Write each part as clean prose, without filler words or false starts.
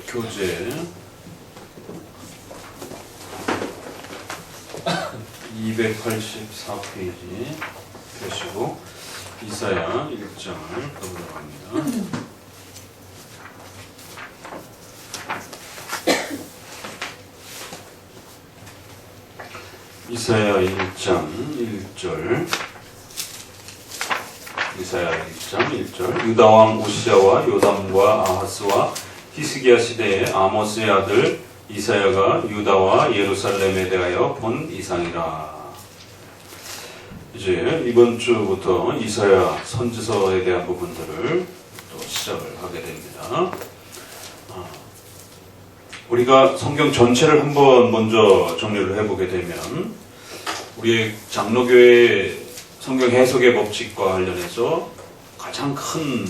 교재 284페이지 펴시고 이사야 1장을 보도록 합니다. 이사야 1장 1절 이사야 1장 1절 유다왕 우시야와 요담과 아하스와 히스기야 시대의 아모스의 아들 이사야가 유다와 예루살렘에 대하여 본 이상이라. 이제 이번 주부터 이사야 선지서에 대한 부분들을 또 시작을 하게 됩니다. 우리가 성경 전체를 한번 먼저 정리를 해보게 되면 우리의 장로교의 성경 해석의 법칙과 관련해서 가장 큰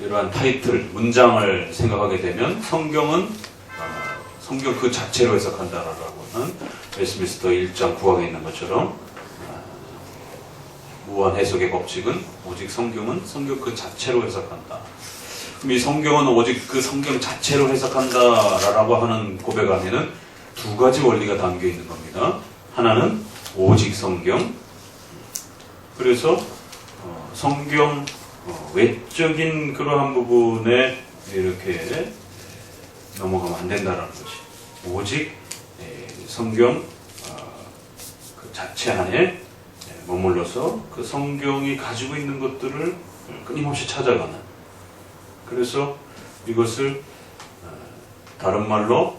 이러한 타이틀, 문장을 생각하게 되면 성경 그 자체로 해석한다라고 하는 웨스트민스터 1장 9항에 있는 것처럼 무한 해석의 법칙은 오직 성경은 성경 그 자체로 해석한다. 그럼 이 성경은 오직 그 성경 자체로 해석한다라고 하는 고백 안에는 두 가지 원리가 담겨 있는 겁니다. 하나는 오직 성경. 그래서 성경 외적인 그러한 부분에 이렇게 넘어가면 안 된다라는 것이 오직 성경 그 자체 안에 머물러서 그 성경이 가지고 있는 것들을 끊임없이 찾아가는, 그래서 이것을 다른 말로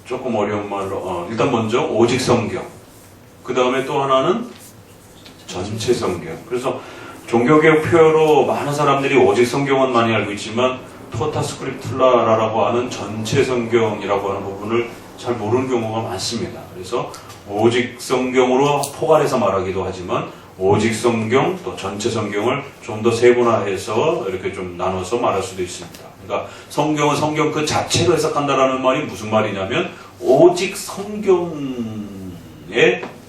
조금 어려운 말로 일단 먼저 오직 성경, 그 다음에 또 하나는 전체 성경. 그래서 종교개혁 표로 많은 사람들이 오직 성경은 많이 알고 있지만 토타 스크립툴라라고 하는 전체 성경이라고 하는 부분을 잘 모르는 경우가 많습니다. 그래서 오직 성경으로 포괄해서 말하기도 하지만 오직 성경 또 전체 성경을 좀 더 세분화해서 이렇게 좀 나눠서 말할 수도 있습니다. 그러니까 성경은 성경 그 자체로 해석한다라는 말이 무슨 말이냐면 오직 성경에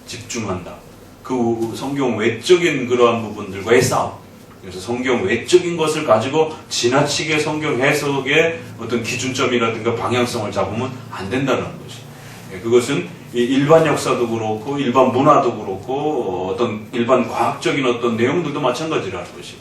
집중한다. 그 성경 외적인 그러한 부분들과의 싸움. 그래서 성경 외적인 것을 가지고 지나치게 성경 해석의 어떤 기준점이라든가 방향성을 잡으면 안 된다는 것이. 그것은 일반 역사도 그렇고 일반 문화도 그렇고 어떤 일반 과학적인 어떤 내용들도 마찬가지라는 것이.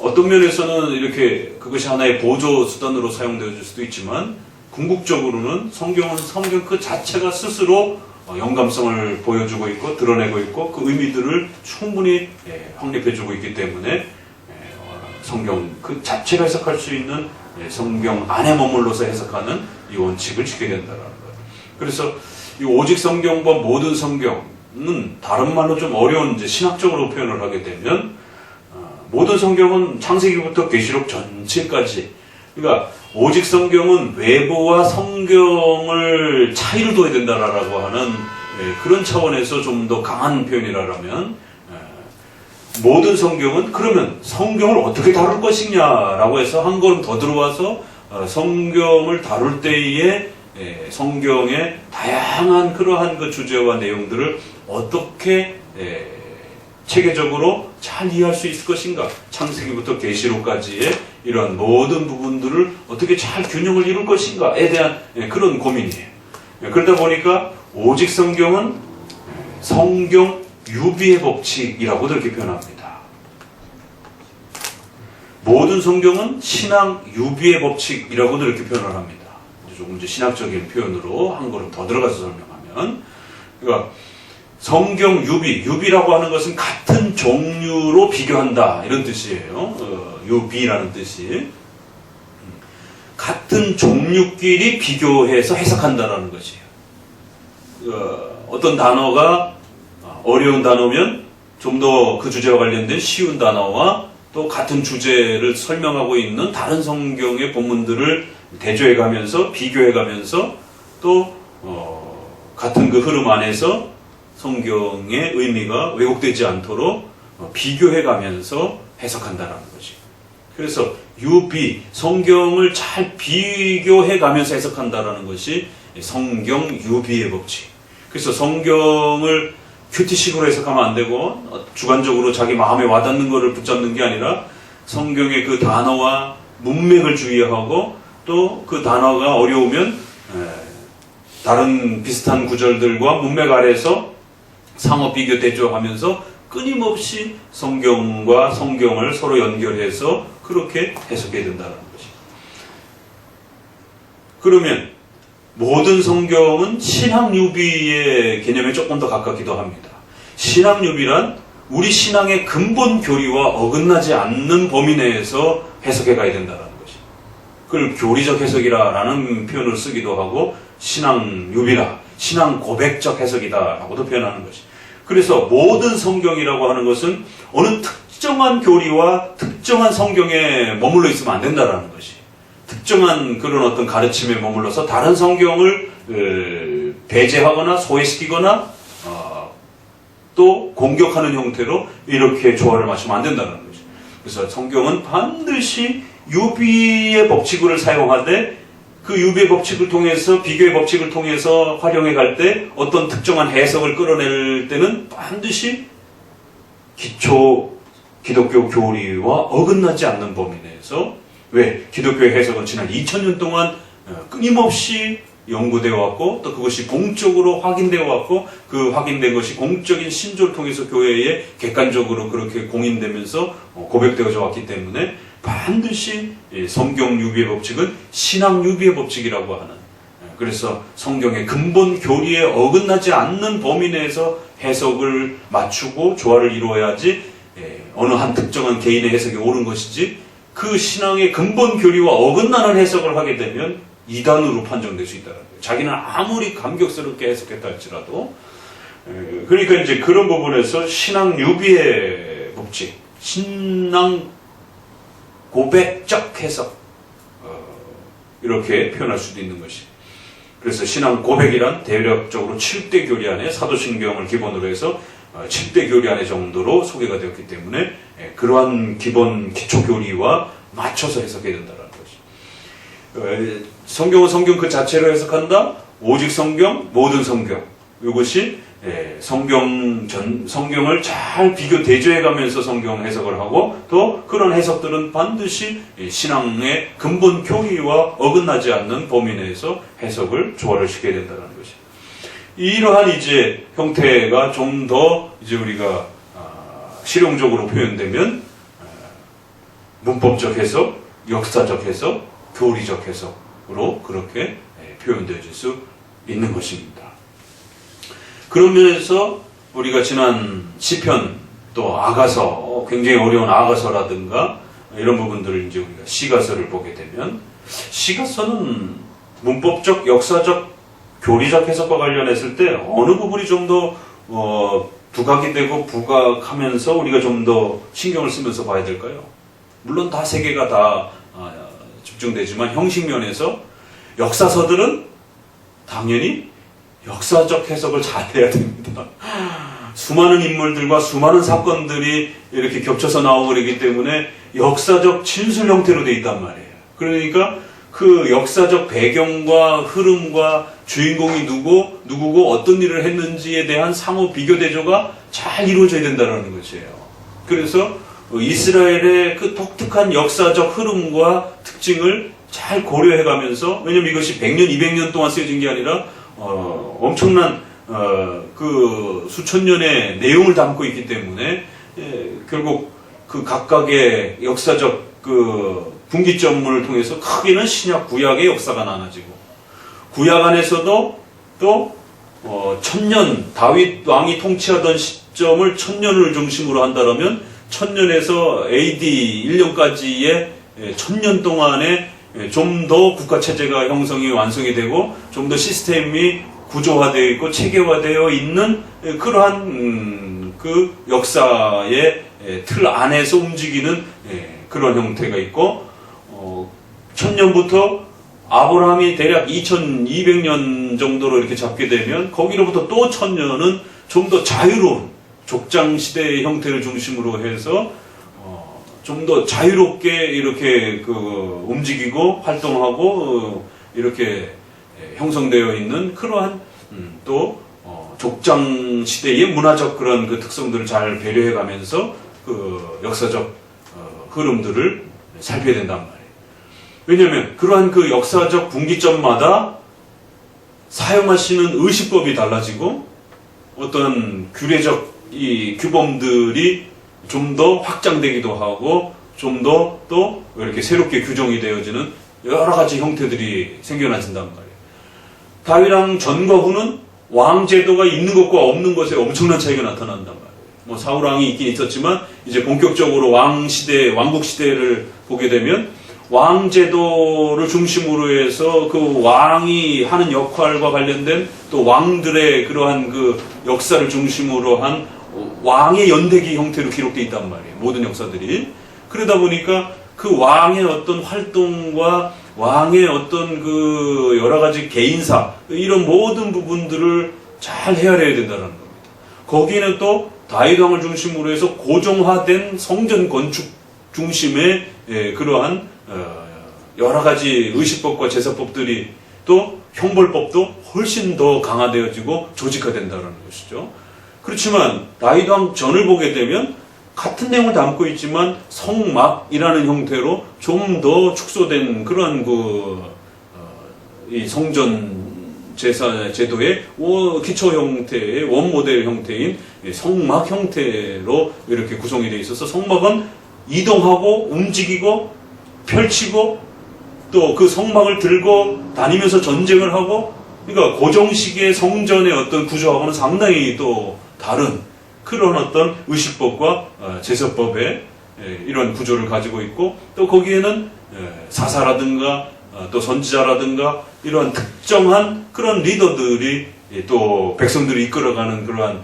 어떤 면에서는 이렇게 그것이 하나의 보조 수단으로 사용되어질 수도 있지만 궁극적으로는 성경은 성경 그 자체가 스스로 영감성을 보여주고 있고 드러내고 있고 그 의미들을 충분히 확립해주고 있기 때문에 성경 그 자체를 해석할 수 있는 성경 안에 머물러서 해석하는 이 원칙을 지켜야 된다는 거예요. 그래서 이 오직 성경과 모든 성경은 다른 말로 좀 어려운 이제 신학적으로 표현을 하게 되면 모든 성경은 창세기부터 계시록 전체까지, 그러니까 오직 성경은 외부와 성경을 차이를 둬야 된다라고 하는 그런 차원에서 좀 더 강한 표현이라면 모든 성경은 그러면 성경을 어떻게 다룰 것이냐라고 해서 한 걸음 더 들어와서 성경을 다룰 때에 성경의 다양한 그러한 그 주제와 내용들을 어떻게 체계적으로 잘 이해할 수 있을 것인가, 창세기부터 계시록까지의 이러한 모든 부분들을 어떻게 잘 균형을 이룰 것인가에 대한 그런 고민이에요. 그러다 보니까 오직 성경은 성경 유비의 법칙이라고 그렇게 표현합니다. 모든 성경은 신앙 유비의 법칙이라고도 이렇게 표현을 합니다. 조금 이제 신학적인 표현으로 한 걸음 더 들어가서 설명하면, 그러니까 성경 유비라고 하는 것은 같은 종류로 비교한다 이런 뜻이에요. 유비라는 뜻이 같은 종류끼리 비교해서 해석한다라는 것이에요. 어떤 단어가 어려운 단어면 좀 더 그 주제와 관련된 쉬운 단어와 또 같은 주제를 설명하고 있는 다른 성경의 본문들을 대조해가면서 비교해가면서 또 같은 그 흐름 안에서 성경의 의미가 왜곡되지 않도록 비교해가면서 해석한다라는 거지. 그래서 유비, 성경을 잘 비교해가면서 해석한다라는 것이 성경 유비의 법칙. 그래서 성경을 큐티식으로 해석하면 안 되고 주관적으로 자기 마음에 와닿는 것을 붙잡는 게 아니라 성경의 그 단어와 문맥을 주의하고 또 그 단어가 어려우면 다른 비슷한 구절들과 문맥 아래에서 상호 비교 대조하면서 끊임없이 성경과 성경을 서로 연결해서 그렇게 해석해야 된다는 것이. 그러면 모든 성경은 신학유비의 개념에 조금 더 가깝기도 합니다. 신학유비란 우리 신앙의 근본 교리와 어긋나지 않는 범위 내에서 해석해 가야 된다는 것이. 그걸 교리적 해석이라는 표현을 쓰기도 하고 신앙유비라, 신앙 고백적 해석이다라고도 표현하는 것이. 그래서 모든 성경이라고 하는 것은 어느 특정한 교리와 특정한 성경에 머물러 있으면 안 된다는 것이. 특정한 그런 어떤 가르침에 머물러서 다른 성경을 배제하거나 소외시키거나 또 공격하는 형태로 이렇게 조화를 맞추면 안 된다는 것이. 그래서 성경은 반드시 유비의 법칙을 사용하되 그 유비의 법칙을 통해서 비교의 법칙을 통해서 활용해 갈 때 어떤 특정한 해석을 끌어낼 때는 반드시 기초 기독교 교리와 어긋나지 않는 범위 내에서. 왜? 기독교의 해석은 지난 2000년 동안 끊임없이 연구되어 왔고 또 그것이 공적으로 확인되어 왔고 그 확인된 것이 공적인 신조를 통해서 교회에 객관적으로 그렇게 공인되면서 고백되어져 왔기 때문에 반드시 성경 유비의 법칙은 신앙 유비의 법칙이라고 하는, 그래서 성경의 근본 교리에 어긋나지 않는 범위 내에서 해석을 맞추고 조화를 이루어야지 어느 한 특정한 개인의 해석이 옳은 것이지 그 신앙의 근본 교리와 어긋나는 해석을 하게 되면 이단으로 판정될 수 있다는 거예요. 자기는 아무리 감격스럽게 해석했다 할지라도. 그러니까 이제 그런 부분에서 신앙 유비의 법칙, 신앙 고백적 해석, 이렇게 표현할 수도 있는 것이. 그래서 신앙 고백이란 대략적으로 7대 교리 안에 사도신경을 기본으로 해서 7대 교리 안에 정도로 소개가 되었기 때문에 그러한 기본 기초 교리와 맞춰서 해석해야 된다는 것이. 성경은 성경 그 자체로 해석한다. 오직 성경, 모든 성경. 이것이 성경을 잘 비교 대조해가면서 성경 해석을 하고 또 그런 해석들은 반드시 신앙의 근본 교리와 어긋나지 않는 범위 내에서 해석을 조화를 시켜야 된다는 것이. 이러한 이제 형태가 좀 더 이제 우리가 실용적으로 표현되면 문법적 해석, 역사적 해석, 교리적 해석으로 그렇게 표현되어질 수 있는 것입니다. 그런 면에서 우리가 지난 시편 또 아가서, 굉장히 어려운 아가서라든가 이런 부분들을 이제 우리가 시가서를 보게 되면 시가서는 문법적, 역사적, 교리적 해석과 관련했을 때 어느 부분이 좀 더 부각이 되고 부각하면서 우리가 좀 더 신경을 쓰면서 봐야 될까요? 물론 다 세 개가 다 집중되지만 형식 면에서 역사서들은 당연히 역사적 해석을 잘해야 됩니다. 수많은 인물들과 수많은 사건들이 이렇게 겹쳐서 나오고 그러기 때문에 역사적 진술 형태로 되어 있단 말이에요. 그러니까 그 역사적 배경과 흐름과 주인공이 누구고 어떤 일을 했는지에 대한 상호 비교 대조가 잘 이루어져야 된다는 것이에요. 그래서 이스라엘의 그 독특한 역사적 흐름과 특징을 잘 고려해가면서, 왜냐면 이것이 100년, 200년 동안 쓰여진 게 아니라 엄청난 그 수천 년의 내용을 담고 있기 때문에 결국 그 각각의 역사적 그 분기점을 통해서 크게는 신약 구약의 역사가 나눠지고, 구약 안에서도 또 1000년 다윗 왕이 통치하던 시점을 1000년을 중심으로 한다면 1000년에서 AD 1년까지의 1000년 동안에 좀 더 국가체제가 형성이 완성이 되고 좀 더 시스템이 구조화되어 있고 체계화되어 있는 그러한 그 역사의 틀 안에서 움직이는 그런 형태가 있고, 1000년부터 아브라함이 대략 2200년 정도로 이렇게 잡게 되면 거기로부터 또 1000년은 좀 더 자유로운 족장시대의 형태를 중심으로 해서 좀 더 자유롭게 이렇게 움직이고 활동하고 이렇게 형성되어 있는 그러한 또 족장 시대의 문화적 그런 그 특성들을 잘 배려해 가면서 그 역사적 흐름들을 살펴야 된단 말이에요. 왜냐하면 그러한 그 역사적 분기점마다 사용하시는 의식법이 달라지고 어떤 규례적 이 규범들이 좀 더 확장되기도 하고 좀 더 또 이렇게 새롭게 규정이 되어지는 여러 가지 형태들이 생겨나진단 말이에요. 다윗왕 전과 후는 왕 제도가 있는 것과 없는 것에 엄청난 차이가 나타난단 말이에요. 뭐 사울왕이 있긴 있었지만 이제 본격적으로 왕 시대, 왕국 시대를 보게 되면 왕 제도를 중심으로 해서 그 왕이 하는 역할과 관련된 또 왕들의 그러한 그 역사를 중심으로 한 왕의 연대기 형태로 기록되어 있단 말이에요. 모든 역사들이. 그러다 보니까 그 왕의 어떤 활동과 왕의 어떤 그 여러 가지 개인사 이런 모든 부분들을 잘 헤아려야 된다는 겁니다. 거기에는 또 다윗 왕을 중심으로 해서 고정화된 성전 건축 중심의 그러한 여러 가지 의식법과 제사법들이 또 형벌법도 훨씬 더 강화되어지고 조직화된다는 것이죠. 그렇지만 다윗 왕 전을 보게 되면 같은 내용을 담고 있지만 성막이라는 형태로 좀 더 축소된 그런 이 성전 제사 제도의 기초 형태의 원모델 형태인 성막 형태로 이렇게 구성이 되어 있어서 성막은 이동하고 움직이고 펼치고 또 그 성막을 들고 다니면서 전쟁을 하고 그러니까 고정식의 성전의 어떤 구조하고는 상당히 또 다른 그런 어떤 의식법과 제사법의 이런 구조를 가지고 있고 또 거기에는 사사라든가 또 선지자라든가 이러한 특정한 그런 리더들이 또 백성들을 이끌어가는 그러한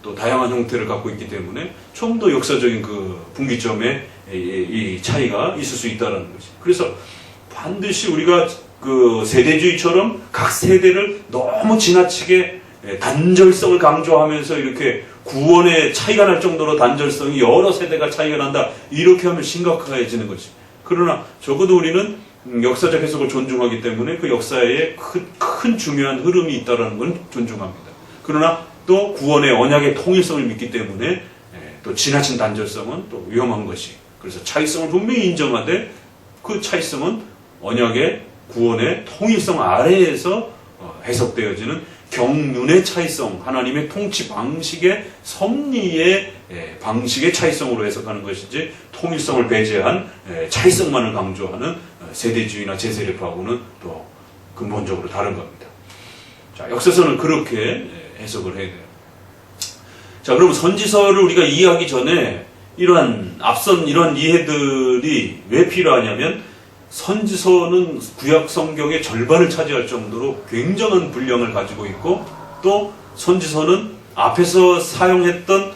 또 다양한 형태를 갖고 있기 때문에 좀 더 역사적인 그 분기점에 이 차이가 있을 수 있다는 거지. 그래서 반드시 우리가 그 세대주의처럼 각 세대를 너무 지나치게 단절성을 강조하면서 이렇게 구원의 차이가 날 정도로 단절성이 여러 세대가 차이가 난다. 이렇게 하면 심각해지는 거지. 그러나 적어도 우리는 역사적 해석을 존중하기 때문에 그 역사에 큰 중요한 흐름이 있다는 걸 존중합니다. 그러나 또 구원의 언약의 통일성을 믿기 때문에 또 지나친 단절성은 또 위험한 것이. 그래서 차이성을 분명히 인정하되 그 차이성은 언약의 구원의 통일성 아래에서 해석되어지는 경륜의 차이성, 하나님의 통치 방식의 섭리의 방식의 차이성으로 해석하는 것이지 통일성을 배제한 차이성만을 강조하는 세대주의나 제세례파하고는 또 근본적으로 다른 겁니다. 자, 역사서는 그렇게 해석을 해야 돼요. 자, 그럼 선지서를 우리가 이해하기 전에 이러한 앞선 이러한 이해들이 왜 필요하냐면 선지서는 구약 성경의 절반을 차지할 정도로 굉장한 분량을 가지고 있고 또 선지서는 앞에서 사용했던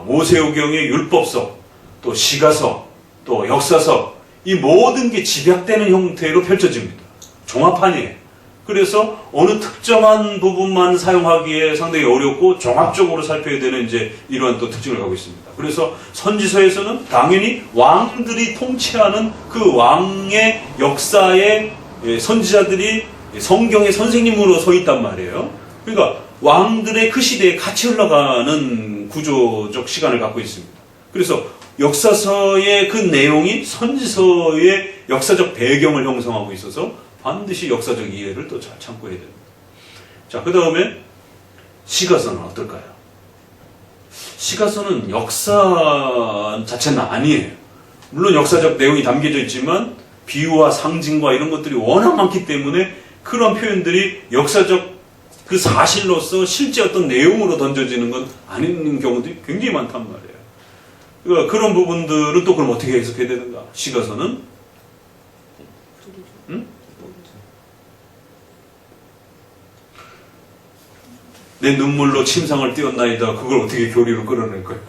모세오경의 율법서, 또 시가서, 또 역사서 이 모든 게 집약되는 형태로 펼쳐집니다. 종합판이에요. 그래서 어느 특정한 부분만 사용하기에 상당히 어렵고 종합적으로 살펴야 되는 이제 이러한 또 특징을 갖고 있습니다. 그래서 선지서에서는 당연히 왕들이 통치하는 그 왕의 역사에 선지자들이 성경의 선생님으로 서 있단 말이에요. 그러니까 왕들의 그 시대에 같이 흘러가는 구조적 시간을 갖고 있습니다. 그래서 역사서의 그 내용이 선지서의 역사적 배경을 형성하고 있어서 반드시 역사적 이해를 또 잘 참고해야 됩니다. 자, 그 다음에 시가서는 어떨까요? 시가서는 역사 자체는 아니에요. 물론 역사적 내용이 담겨져 있지만 비유와 상징과 이런 것들이 워낙 많기 때문에 그런 표현들이 역사적 그 사실로서 실제 어떤 내용으로 던져지는 건 아닌 경우들이 굉장히 많단 말이에요. 그러니까 그런 부분들은 또 그럼 어떻게 해석해야 되는가? 시가서는 내 눈물로 침상을 띄웠나이다. 그걸 어떻게 교리로 끌어낼 거야?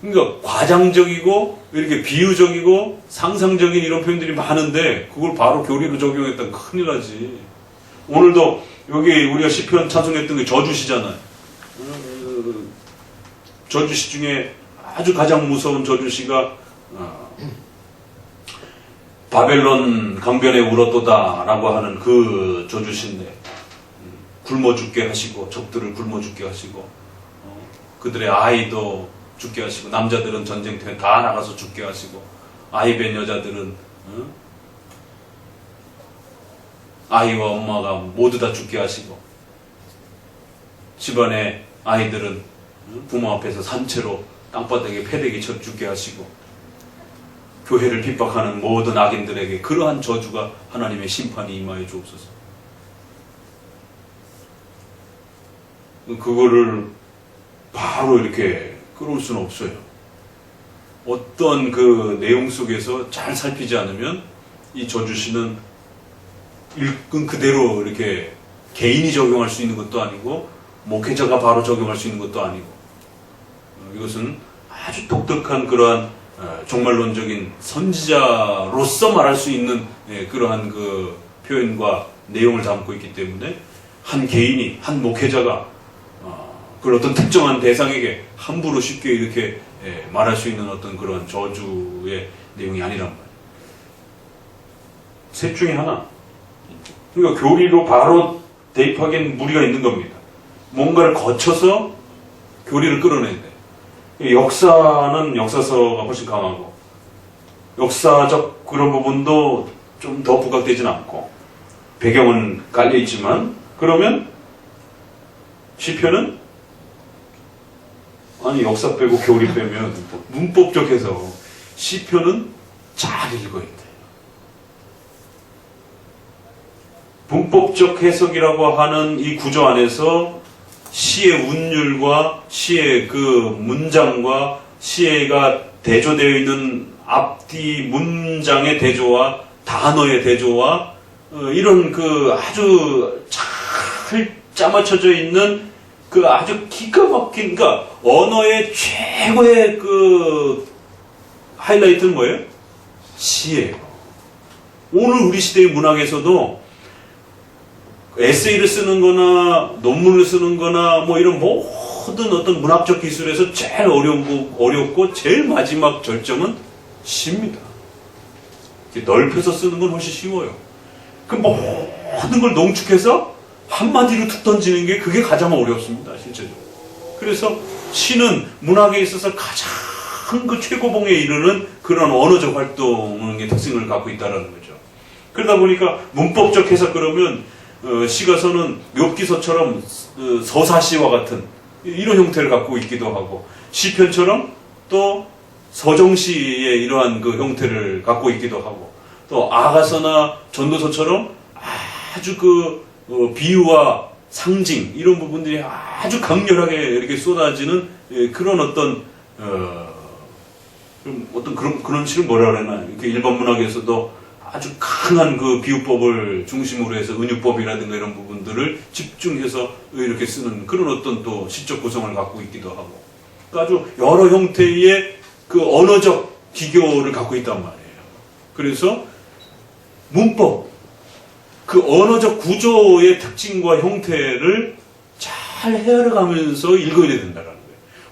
그러니까 과장적이고 이렇게 비유적이고 상상적인 이런 표현들이 많은데 그걸 바로 교리로 적용했다면 큰일 나지. 오늘도 여기 우리가 시편 찬송했던 게 저주시잖아요. 저주시 중에 아주 가장 무서운 저주시가 바벨론 강변에 울었도다 라고 하는 그 저주시인데 굶어 죽게 하시고 적들을 굶어 죽게 하시고 그들의 아이도 죽게 하시고, 남자들은 전쟁터에 다 나가서 죽게 하시고, 아이 뵌 여자들은 아이와 엄마가 모두 다 죽게 하시고, 집안의 아이들은 부모 앞에서 산채로 땅바닥에 패대기쳐 죽게 하시고, 교회를 핍박하는 모든 악인들에게 그러한 저주가 하나님의 심판이 임하여 주옵소서. 그거를 바로 이렇게 끌어올 수는 없어요. 어떤 그 내용 속에서 잘 살피지 않으면 이 저주시는 읽은 그대로 이렇게 개인이 적용할 수 있는 것도 아니고 목회자가 바로 적용할 수 있는 것도 아니고, 이것은 아주 독특한 그러한 종말론적인 선지자로서 말할 수 있는 그러한 그 표현과 내용을 담고 있기 때문에 한 개인이, 한 목회자가 그걸 어떤 특정한 대상에게 함부로 쉽게 이렇게 말할 수 있는 어떤 그런 저주의 내용이 아니란 말이에요. 셋 중에 하나. 그러니까 교리로 바로 대입하기엔 무리가 있는 겁니다. 뭔가를 거쳐서 교리를 끌어내야 돼. 역사는 역사서가 훨씬 강하고, 역사적 그런 부분도 좀 더 부각되진 않고, 배경은 깔려있지만, 그러면 시편은 아니 역사 빼고 교리 빼면 문법적 해석, 시편은 잘 읽어야 돼. 문법적 해석이라고 하는 이 구조 안에서 시의 운율과 시의 그 문장과 시가 대조되어 있는 앞뒤 문장의 대조와 단어의 대조와 이런 그 아주 잘 짜맞춰져 있는 그 아주 기가 막힌, 그러니까 언어의 최고의 그 하이라이트는 뭐예요? 시예요. 오늘 우리 시대의 문학에서도 에세이를 쓰는 거나 논문을 쓰는 거나 뭐 이런 모든 어떤 문학적 기술에서 제일 어렵고 제일 마지막 절정은 시입니다. 넓혀서 쓰는 건 훨씬 쉬워요. 그 모든 걸 농축해서 한마디로 툭 던지는 게 그게 가장 어렵습니다, 실제적으로. 그래서 시는 문학에 있어서 가장 그 최고봉에 이르는 그런 언어적 활동의 특징을 갖고 있다는 거죠. 그러다 보니까 문법적 해석 그러면 시가서는 욥기서처럼 서사시와 같은 이런 형태를 갖고 있기도 하고, 시편처럼 또 서정시의 이러한 그 형태를 갖고 있기도 하고, 또 아가서나 전도서처럼 아주 그 비유와 상징 이런 부분들이 아주 강렬하게 이렇게 쏟아지는 그런 어떤 그런 식을 뭐라 그러나, 이렇게 일반 문학에서도 아주 강한 그 비유법을 중심으로 해서 은유법이라든가 이런 부분들을 집중해서 이렇게 쓰는 그런 어떤 또 시적 구성을 갖고 있기도 하고, 그러니까 아주 여러 형태의 그 언어적 기교를 갖고 있단 말이에요. 그래서 문법, 그 언어적 구조의 특징과 형태를 잘 헤아려가면서 읽어야 된다는 거예요.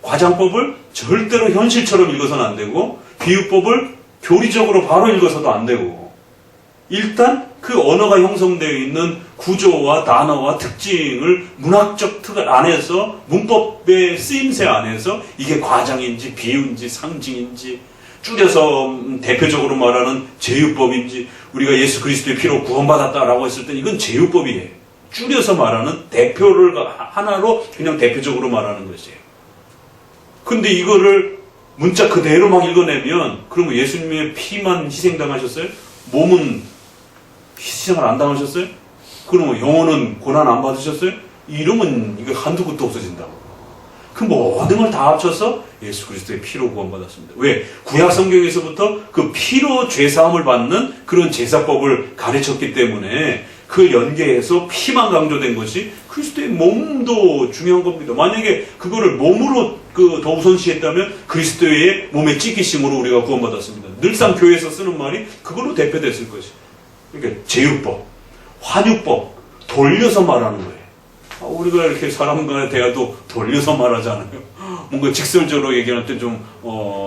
과장법을 절대로 현실처럼 읽어서는 안 되고, 비유법을 교리적으로 바로 읽어서도 안 되고, 일단 그 언어가 형성되어 있는 구조와 단어와 특징을 문학적 틀 안에서, 문법의 쓰임새 안에서 이게 과장인지 비유인지 상징인지, 줄여서 대표적으로 말하는 제유법인지, 우리가 예수 그리스도의 피로 구원받았다라고 했을 때 이건 제유법이에요. 줄여서 말하는 대표를 하나로 그냥 대표적으로 말하는 것이에요. 근데 이거를 문자 그대로 막 읽어내면, 그러면 예수님의 피만 희생당하셨어요? 몸은 희생을 안 당하셨어요? 그러면 영혼은 고난 안 받으셨어요? 이러면 이거 한두 곳도 없어진다고. 그 모든 걸 다 합쳐서 예수 그리스도의 피로 구원받았습니다. 왜? 구약 성경에서부터 그 피로 죄사함을 받는 그런 제사법을 가르쳤기 때문에 그 연계해서 피만 강조된 것이 그리스도의 몸도 중요한 겁니다. 만약에 그거를 몸으로 더 우선시했다면 그리스도의 몸의 찢기심으로 우리가 구원받았습니다. 늘상 교회에서 쓰는 말이 그걸로 대표됐을 것이. 그러니까 제유법, 환유법, 돌려서 말하는 거예요. 우리가 이렇게 사람과 대화도 돌려서 말하잖아요. 뭔가 직설적으로 얘기할 때 좀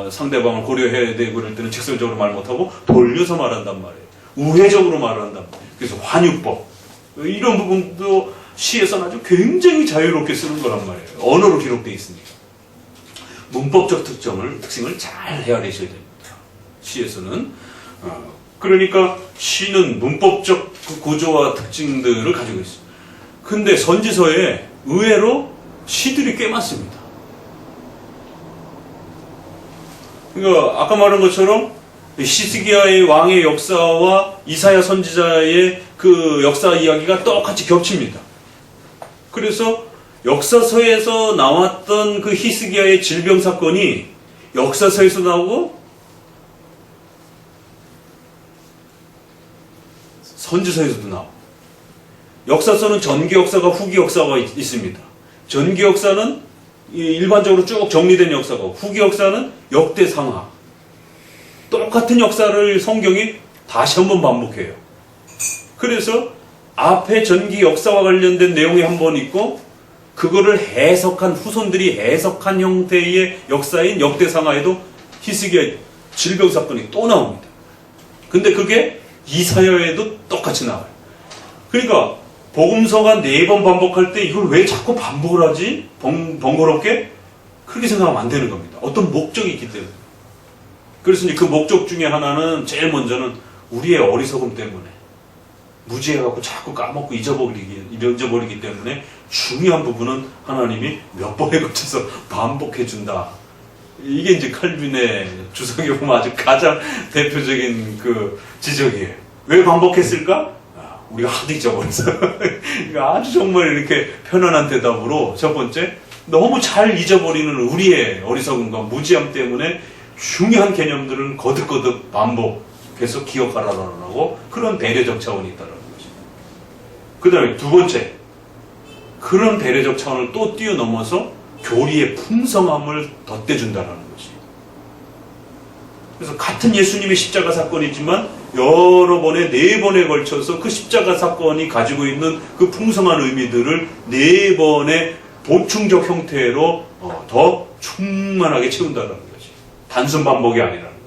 상대방을 고려해야 되고 그럴 때는 직설적으로 말 못하고 돌려서 말한단 말이에요. 우회적으로 말한단 말이에요. 그래서 환유법, 이런 부분도 시에서는 아주 굉장히 자유롭게 쓰는 거란 말이에요. 언어로 기록되어 있으니까. 문법적 특징을 잘 헤아리셔야 됩니다. 시에서는. 그러니까 시는 문법적 그 구조와 특징들을 가지고 있어요. 근데 선지서에 의외로 시들이 꽤 많습니다. 그러니까 아까 말한 것처럼 히스기야의 왕의 역사와 이사야 선지자의 그 역사 이야기가 똑같이 겹칩니다. 그래서 역사서에서 나왔던 그 히스기야의 질병 사건이 역사서에서 나오고 선지서에서도 나오고, 역사서는 전기 역사가 후기 역사가 있습니다. 전기 역사는 일반적으로 쭉 정리된 역사고, 후기 역사는 역대상하. 똑같은 역사를 성경이 다시 한번 반복해요. 그래서 앞에 전기 역사와 관련된 내용이 한 번 있고, 그거를 해석한, 후손들이 해석한 형태의 역사인 역대상하에도 히스기야 질병 사건이 또 나옵니다. 근데 그게 이사야에도 똑같이 나와요. 그러니까 복음서가 4번 반복할 때 이걸 왜 자꾸 반복을 하지? 번거롭게? 그렇게 생각하면 안 되는 겁니다. 어떤 목적이 있기 때문에. 그래서 이제 그 목적 중에 하나는, 제일 먼저는 우리의 어리석음 때문에, 무지해갖고 자꾸 까먹고 잊어버리기 때문에 중요한 부분은 하나님이 몇 번에 걸쳐서 반복해준다. 이게 이제 칼빈의 주석에 보면 아주 가장 대표적인 그 지적이에요. 왜 반복했을까? 우리가 하도 잊어버려서. 아주 정말 이렇게 편안한 대답으로, 첫 번째, 너무 잘 잊어버리는 우리의 어리석음과 무지함 때문에 중요한 개념들을 거듭거듭 반복해서 기억하라고, 그런 배려적 차원이 있다는 거죠. 그 다음에 두 번째, 그런 배려적 차원을 또 뛰어넘어서 교리의 풍성함을 덧대준다는 거지. 그래서 같은 예수님의 십자가 사건이지만 여러 번에, 4번에 걸쳐서 그 십자가 사건이 가지고 있는 그 풍성한 의미들을 4번의 보충적 형태로 더 충만하게 채운다는 거지. 단순 반복이 아니라는 거예요.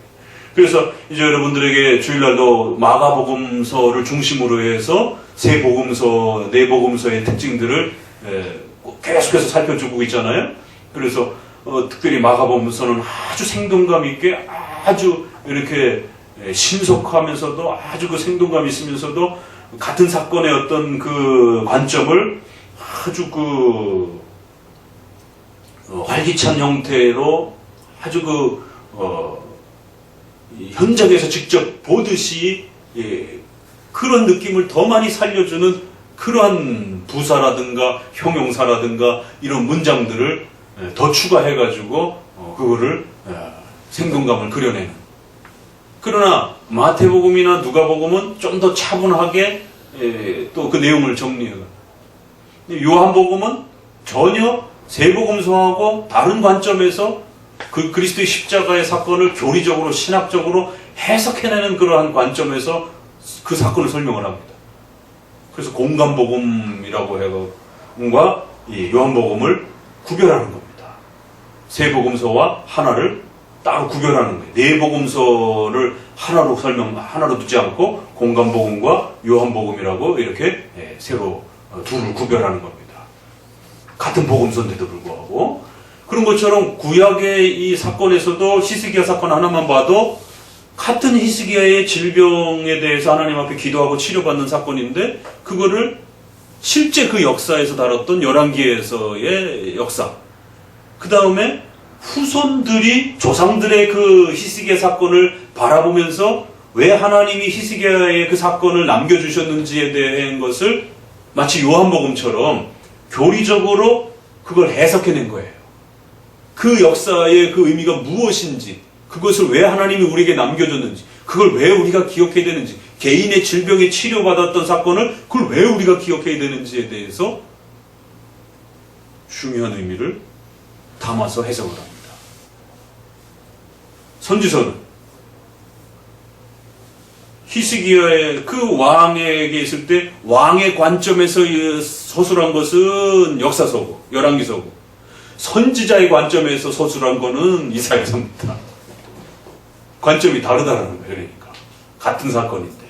그래서 이제 여러분들에게 주일날도 마가복음서를 중심으로 해서 세 복음서, 4복음서의 특징들을 계속해서 살펴주고 있잖아요. 그래서 특별히 마가복음서는 아주 생동감 있게, 아주 이렇게 신속하면서도 아주 그 생동감 있으면서도 같은 사건의 어떤 그 관점을 아주 그 활기찬 형태로 아주 그 현장에서 직접 보듯이 그런 느낌을 더 많이 살려주는 그러한 부사라든가 형용사라든가 이런 문장들을 더 추가해가지고 그거를 생동감을 그려내는. 그러나 마태복음이나 누가복음은 좀 더 차분하게 또 그 내용을 정리해요. 요한복음은 전혀 세복음서하고 다른 관점에서 그 그리스도의 십자가의 사건을 교리적으로, 신학적으로 해석해내는 그러한 관점에서 그 사건을 설명을 합니다. 그래서 공간복음이라고 해서 요한복음을 구별하는 겁니다. 세 복음서와 하나를 따로 구별하는 거예요. 4복음서를 하나로 두지 않고 공간복음과 요한복음이라고 이렇게 새로 둘을 구별하는 겁니다. 같은 복음서인데도 불구하고. 그런 것처럼 구약의 이 사건에서도 히스기야 사건 하나만 봐도 같은 히스기야의 질병에 대해서 하나님 앞에 기도하고 치료받는 사건인데, 그거를 실제 그 역사에서 다뤘던 열왕기에서의 역사, 그 다음에 후손들이 조상들의 그 히스기야 사건을 바라보면서 왜 하나님이 히스기야의 그 사건을 남겨주셨는지에 대한 것을 마치 요한복음처럼 교리적으로 그걸 해석해낸 거예요. 그 역사의 그 의미가 무엇인지, 그것을 왜 하나님이 우리에게 남겨줬는지, 그걸 왜 우리가 기억해야 되는지, 개인의 질병에 치료받았던 사건을 그걸 왜 우리가 기억해야 되는지에 대해서 중요한 의미를 담아서 해석을 합니다. 선지서는 히스기야의 그 왕에게 있을 때 왕의 관점에서 서술한 것은 역사서고, 열왕기서고, 선지자의 관점에서 서술한 것은 이사야서입니다. 관점이 다르다는 거예요. 그러니까 같은 사건인데.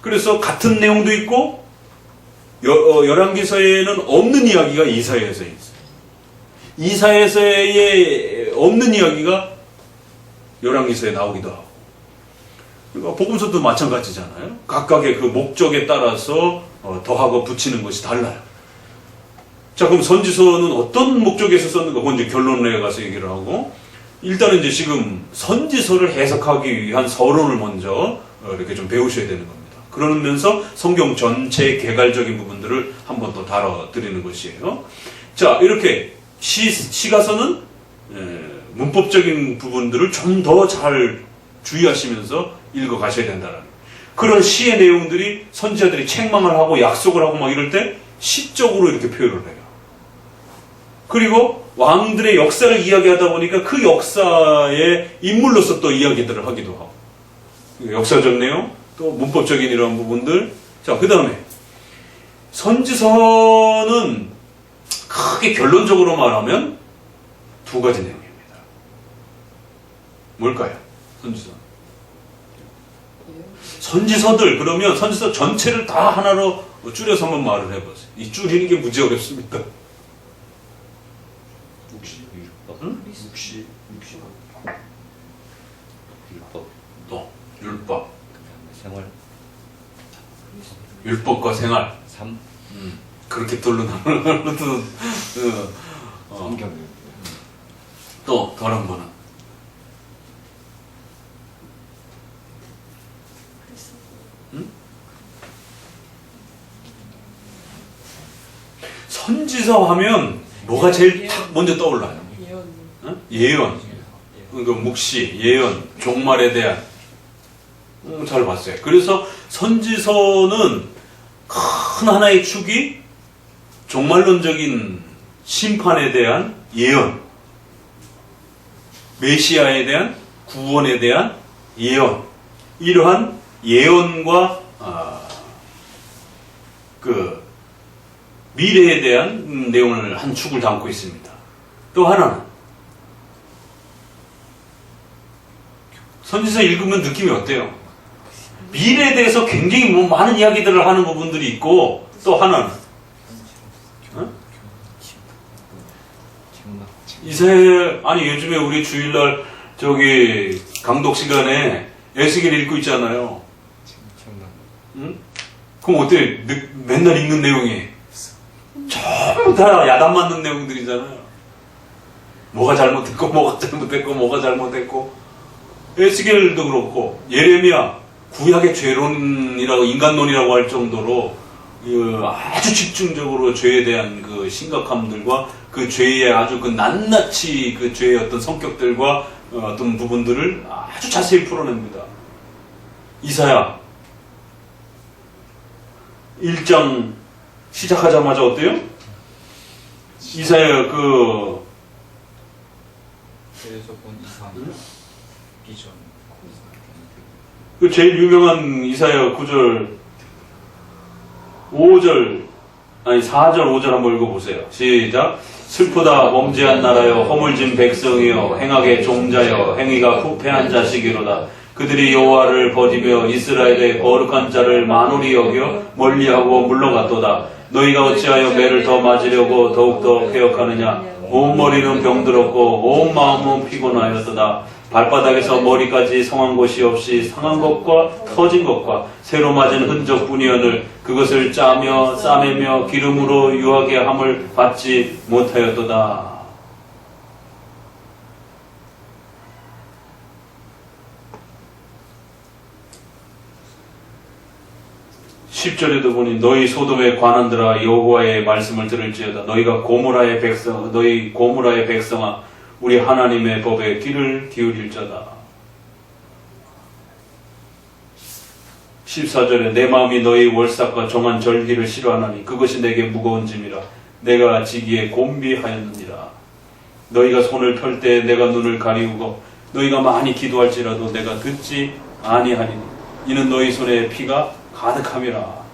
그래서 같은 내용도 있고 열왕기서에는 없는 이야기가 이사야서에 있어요. 이사야서에 없는 이야기가 열왕기서에 나오기도 하고, 그러니까 복음서도 마찬가지잖아요. 각각의 그 목적에 따라서 더하고 붙이는 것이 달라요. 자, 그럼 선지서는 어떤 목적에서 썼는가? 그건 이제 결론에 가서 얘기를 하고, 일단은 이제 지금 선지서를 해석하기 위한 서론을 먼저 이렇게 좀 배우셔야 되는 겁니다. 그러면서 성경 전체의 개괄적인 부분들을 한 번 더 다뤄드리는 것이에요. 자, 이렇게 시가서는 문법적인 부분들을 좀 더 잘 주의하시면서 읽어 가셔야 된다는 그런 시의 내용들이 선지자들이 책망을 하고 약속을 하고 막 이럴 때 시적으로 이렇게 표현을 해요. 그리고 왕들의 역사를 이야기하다 보니까 그 역사의 인물로서 또 이야기들을 하기도 하고, 역사적 내용, 또 문법적인 이런 부분들. 자, 그 다음에 선지서는 크게 결론적으로 말하면 두 가지 내용입니다. 뭘까요? 선지서들, 그러면 선지서 전체를 다 하나로 줄여서 한번 말을 해보세요. 이 줄이는 게 무지 어렵습니까? 율법, 또 율법, 생활, 율법과 생활, 삶, 그렇게 둘로 나누는 성경. 또 다른 거는 선지서 하면 뭐가 제일 탁 먼저 떠올라요? 예언. 그러니까 묵시, 예언, 종말에 대한. 잘 봤어요. 그래서 선지서는 큰 하나의 축이 종말론적인 심판에 대한 예언, 메시아에 대한 구원에 대한 예언, 이러한 예언과 그 미래에 대한 내용을 한 축을 담고 있습니다. 또 하나는 선지서 읽으면 느낌이 어때요? 미래에 대해서 굉장히 많은 이야기들을 하는 부분들이 있고, 또 하나는 이사야, 아니 요즘에 우리 주일날 저기 강독 시간에 에스겔 읽고 있잖아요. 응? 그럼 어때? 맨날 읽는 내용이 전부 다 야단 맞는 내용들이잖아요. 뭐가 잘못됐고 뭐가 잘못됐고 뭐가 잘못됐고. 에스겔도 그렇고 예레미야 구약의 죄론이라고 인간론이라고 할 정도로 아주 집중적으로 죄에 대한 그 심각함들과 그 죄의 아주 그 낱낱이 그 죄의 어떤 성격들과 어떤 부분들을 아주 자세히 풀어냅니다. 이사야 1장 시작하자마자 어때요? 이사야 그래서 본 이상 비전 그 제일 유명한 이사야 9절 5절 아니 4절 5절 한번 읽어보세요. 시작. 슬프다 범죄한 나라여 허물진 백성이여 행악의 종자여 행위가 후패한 자식이로다. 그들이 여호와를 버리며 이스라엘의 거룩한 자를 만홀히 여겨 멀리하고 물러갔도다. 너희가 어찌하여 매를 더 맞으려고 더욱더 폐역하느냐. 온 머리는 병들었고 온 마음은 피곤하였도다. 발바닥에서 머리까지 성한 곳이 없이 상한 것과 터진 것과 새로 맞은 흔적뿐이오늘 그것을 짜며 싸매며 기름으로 유하게 함을 받지 못하였도다. 10절에도 보니 너희 소돔의 관원들아 여호와의 말씀을 들을지어다. 너희가 고모라의 백성, 너희 고모라의 백성아 우리 하나님의 법에 귀를 기울일자다. 14절에 내 마음이 너희 월삭과 정한 절기를 싫어하나니 그것이 내게 무거운 짐이라 내가 지기에 곤비하였느니라. 너희가 손을 펼 때 내가 눈을 가리우고 너희가 많이 기도할지라도 내가 듣지 아니하리니 이는 너희 손에 피가 가득함이라.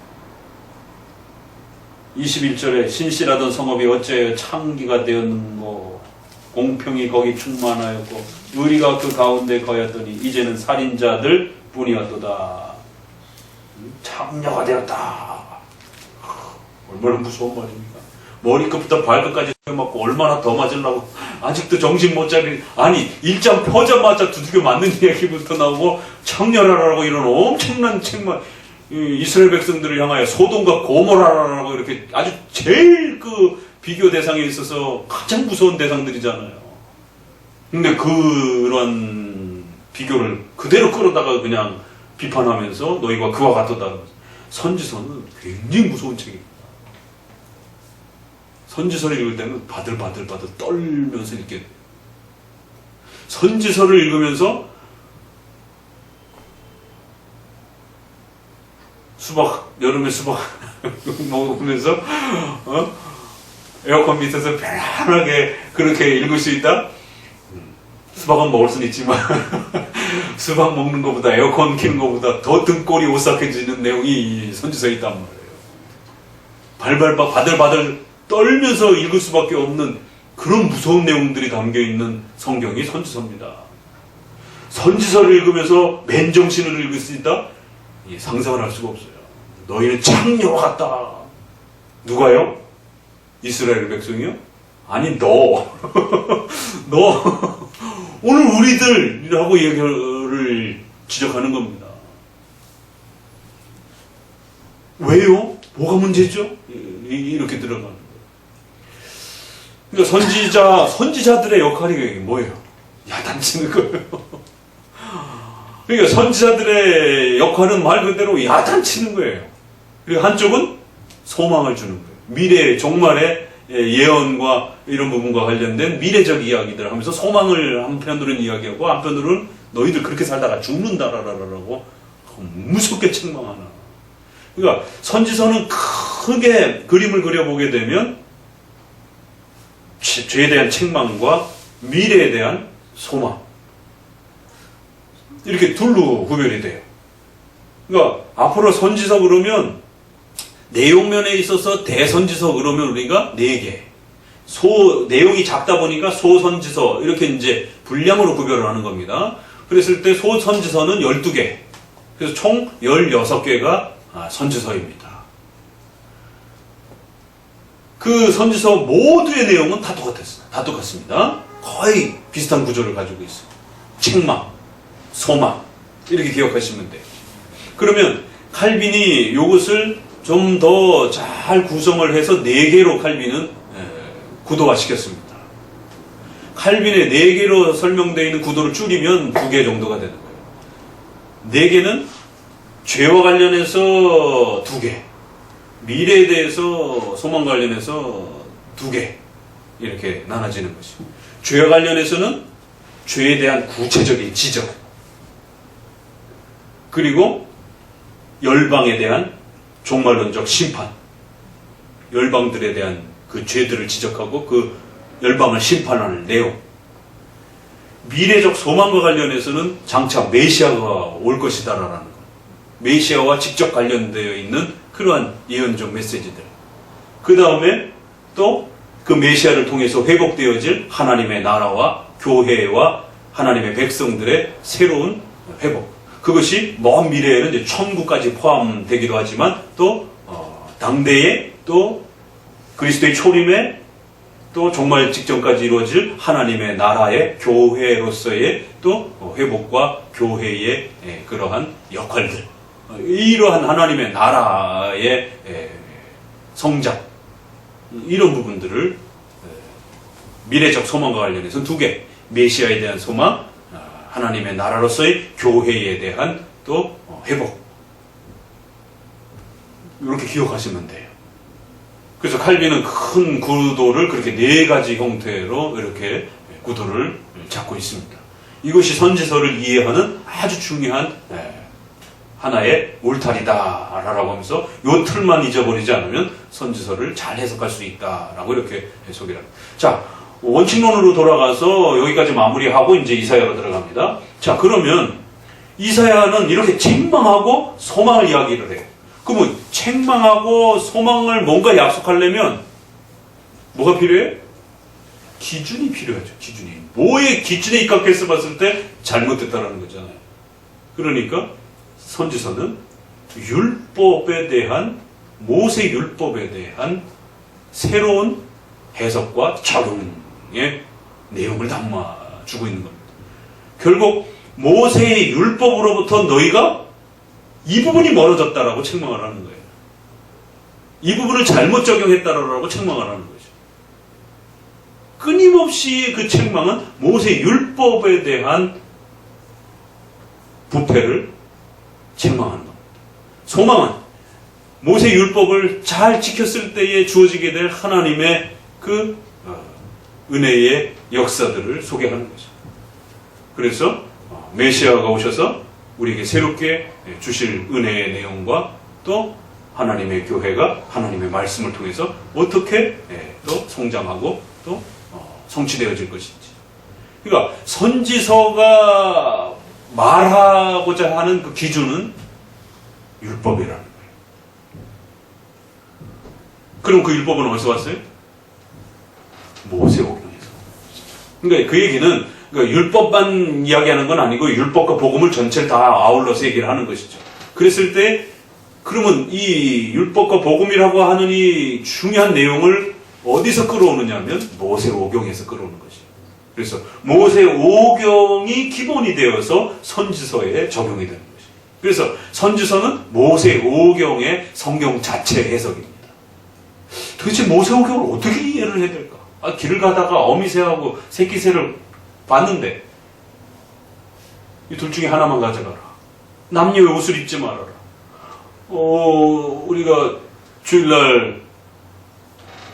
21절에 신실하던 성읍이 어찌하여 창기가 되었는고 공평이 거기 충만하였고 의리가 그 가운데 거였더니 이제는 살인자들 뿐이었도다. 창녀가 되었다. 얼마나 무서운 말입니까? 머리끝부터 발끝까지 맞고 얼마나 더 맞으려고 아직도 정신 못 차리. 아니 일장 펴자마자 두들겨 맞는 이야기부터 나오고 청렬하라고 이런 엄청난 책만 이스라엘 백성들을 향하여 소돔과 고모라라고 이렇게 아주 제일 그 비교 대상에 있어서 가장 무서운 대상들이잖아요. 근데 그런 비교를 그대로 끌어다가 그냥 비판하면서 너희가 그와 같도다. 선지서는 굉장히 무서운 책입니다. 선지서를 읽을 때는 바들바들 떨면서 읽게 돼요. 선지서를 읽으면서 여름에 수박 먹으면서 에어컨 밑에서 편안하게 그렇게 읽을 수 있다? 수박은 먹을 수는 있지만 수박 먹는 것보다 에어컨 키는 것보다 더 등골이 오싹해지는 내용이 이 선지서에 있단 말이에요. 바들바들 떨면서 읽을 수밖에 없는 그런 무서운 내용들이 담겨있는 성경이 선지서입니다. 선지서를 읽으면서 맨정신으로 읽을 수 있다? 상상을 할 수가 없어요. 너희는 참 여와 같다. 누가요? 이스라엘 백성이요? 아니 너 오늘 우리들이라고 얘기를 지적하는 겁니다. 왜요? 뭐가 문제죠? 이렇게 들어가는 거예요. 그러니까 선지자들의 역할이 뭐예요? 야단치는 거예요. 그러니까 선지자들의 역할은 말 그대로 야단치는 거예요. 그리고 한쪽은 소망을 주는 거예요. 미래의 종말의 예언과 이런 부분과 관련된 미래적 이야기들을 하면서 소망을 한편으로는 이야기하고 한편으로는 너희들 그렇게 살다가 죽는다라고 무섭게 책망하나. 그러니까 선지서는 크게 그림을 그려보게 되면 죄에 대한 책망과 미래에 대한 소망 이렇게 둘로 구별이 돼요. 그러니까 앞으로 선지서 그러면 내용면에 있어서 대선지서 그러면 우리가 4개. 내용이 작다 보니까 소선지서 이렇게 이제 분량으로 구별을 하는 겁니다. 그랬을 때 소선지서는 12개. 그래서 총 16개가 선지서입니다. 그 선지서 모두의 내용은 다 똑같았어요. 다 똑같습니다. 거의 비슷한 구조를 가지고 있어요. 책망, 소망 이렇게 기억하시면 돼요. 그러면 칼빈이 이것을 좀 더 잘 구성을 해서 4개로 칼빈은 구도화시켰습니다. 칼빈의 4개로 설명되어 있는 구도를 줄이면 2개 정도가 되는 거예요. 4개는 죄와 관련해서 2개, 미래에 대해서 소망 관련해서 2개 이렇게 나눠지는 것이죠. 죄와 관련해서는 죄에 대한 구체적인 지적, 그리고 열방에 대한 종말론적 심판, 열방들에 대한 그 죄들을 지적하고 그 열방을 심판하는 내용, 미래적 소망과 관련해서는 장차 메시아가 올 것이다라는 것, 메시아와 직접 관련되어 있는 그러한 예언적 메시지들, 그 다음에 또 그 메시아를 통해서 회복되어질 하나님의 나라와 교회와 하나님의 백성들의 새로운 회복, 그것이 먼 미래에는 이제 천국까지 포함되기도 하지만 또 당대에 또 그리스도의 초림에 또 종말 직전까지 이루어질 하나님의 나라의 교회로서의 또 회복과 교회의 그러한 역할들, 이러한 하나님의 나라의 성장, 이런 부분들을 미래적 소망과 관련해서 2개, 메시아에 대한 소망, 하나님의 나라로서의 교회에 대한 또 회복, 이렇게 기억하시면 돼요. 그래서 칼빈은 큰 구도를 그렇게 4가지 형태로 이렇게 구도를 잡고 있습니다. 이것이 선지서를 이해하는 아주 중요한 하나의 울타리다라고 하면서 이 틀만 잊어버리지 않으면 선지서를 잘 해석할 수 있다라고 이렇게 해석을 합니다. 자, 원칙론으로 돌아가서 여기까지 마무리하고 이제 이사야로 들어갑니다. 자, 그러면 이사야는 이렇게 책망하고 소망을 이야기를 해요. 그러면 책망하고 소망을 뭔가 약속하려면 뭐가 필요해요? 기준이 필요하죠. 기준이. 뭐의 기준에 입각해서 봤을 때 잘못됐다라는 거잖아요. 그러니까 선지서는 율법에 대한, 모세 율법에 대한 새로운 해석과 적용의 내용을 담아주고 있는 겁니다. 결국 모세의 율법으로부터 너희가 이 부분이 멀어졌다라고 책망을 하는 거예요. 이 부분을 잘못 적용했다라고 책망을 하는 거죠. 끊임없이 그 책망은 모세 율법에 대한 부패를 책망하는 겁니다. 소망은 모세 율법을 잘 지켰을 때에 주어지게 될 하나님의 그 은혜의 역사들을 소개하는 거죠. 그래서 메시아가 오셔서 우리에게 새롭게 주실 은혜의 내용과 또 하나님의 교회가 하나님의 말씀을 통해서 어떻게 또 성장하고 또 성취되어질 것인지. 그러니까 선지서가 말하고자 하는 그 기준은 율법이라는 거예요. 그럼 그 율법은 어디서 왔어요? 모세오경에서. 그러니까 그 얘기는 그러니까 율법만 이야기하는 건 아니고 율법과 복음을 전체를 다 아울러서 얘기를 하는 것이죠. 그랬을 때 그러면 이 율법과 복음이라고 하는 이 중요한 내용을 어디서 끌어오느냐 하면 모세오경에서 끌어오는 것이에요. 그래서 모세오경이 기본이 되어서 선지서에 적용이 되는 것이에요. 그래서 선지서는 모세오경의 성경 자체 해석입니다. 도대체 모세오경을 어떻게 이해를 해야 될까? 길을 가다가 어미새하고 새끼새를 봤는데 이 둘 중에 하나만 가져가라. 남녀의 옷을 입지 말아라. 우리가 주일날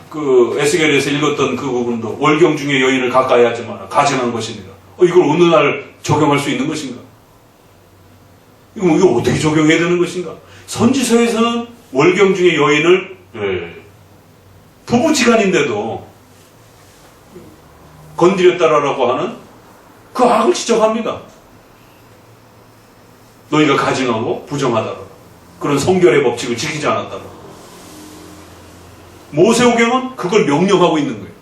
그 에스겔에서 읽었던 그 부분도 월경 중에 여인을 가까이 하지 마라. 가증한 것이니라. 이걸 어느 날 적용할 수 있는 것인가? 이거 어떻게 적용해야 되는 것인가? 선지서에서는 월경 중에 여인을 부부지간인데도 건드렸다라고 하는 그 악을 지적합니다. 너희가 가증하고 부정하다라. 그런 성결의 법칙을 지키지 않았다라. 모세오경은 그걸 명령하고 있는 거예요.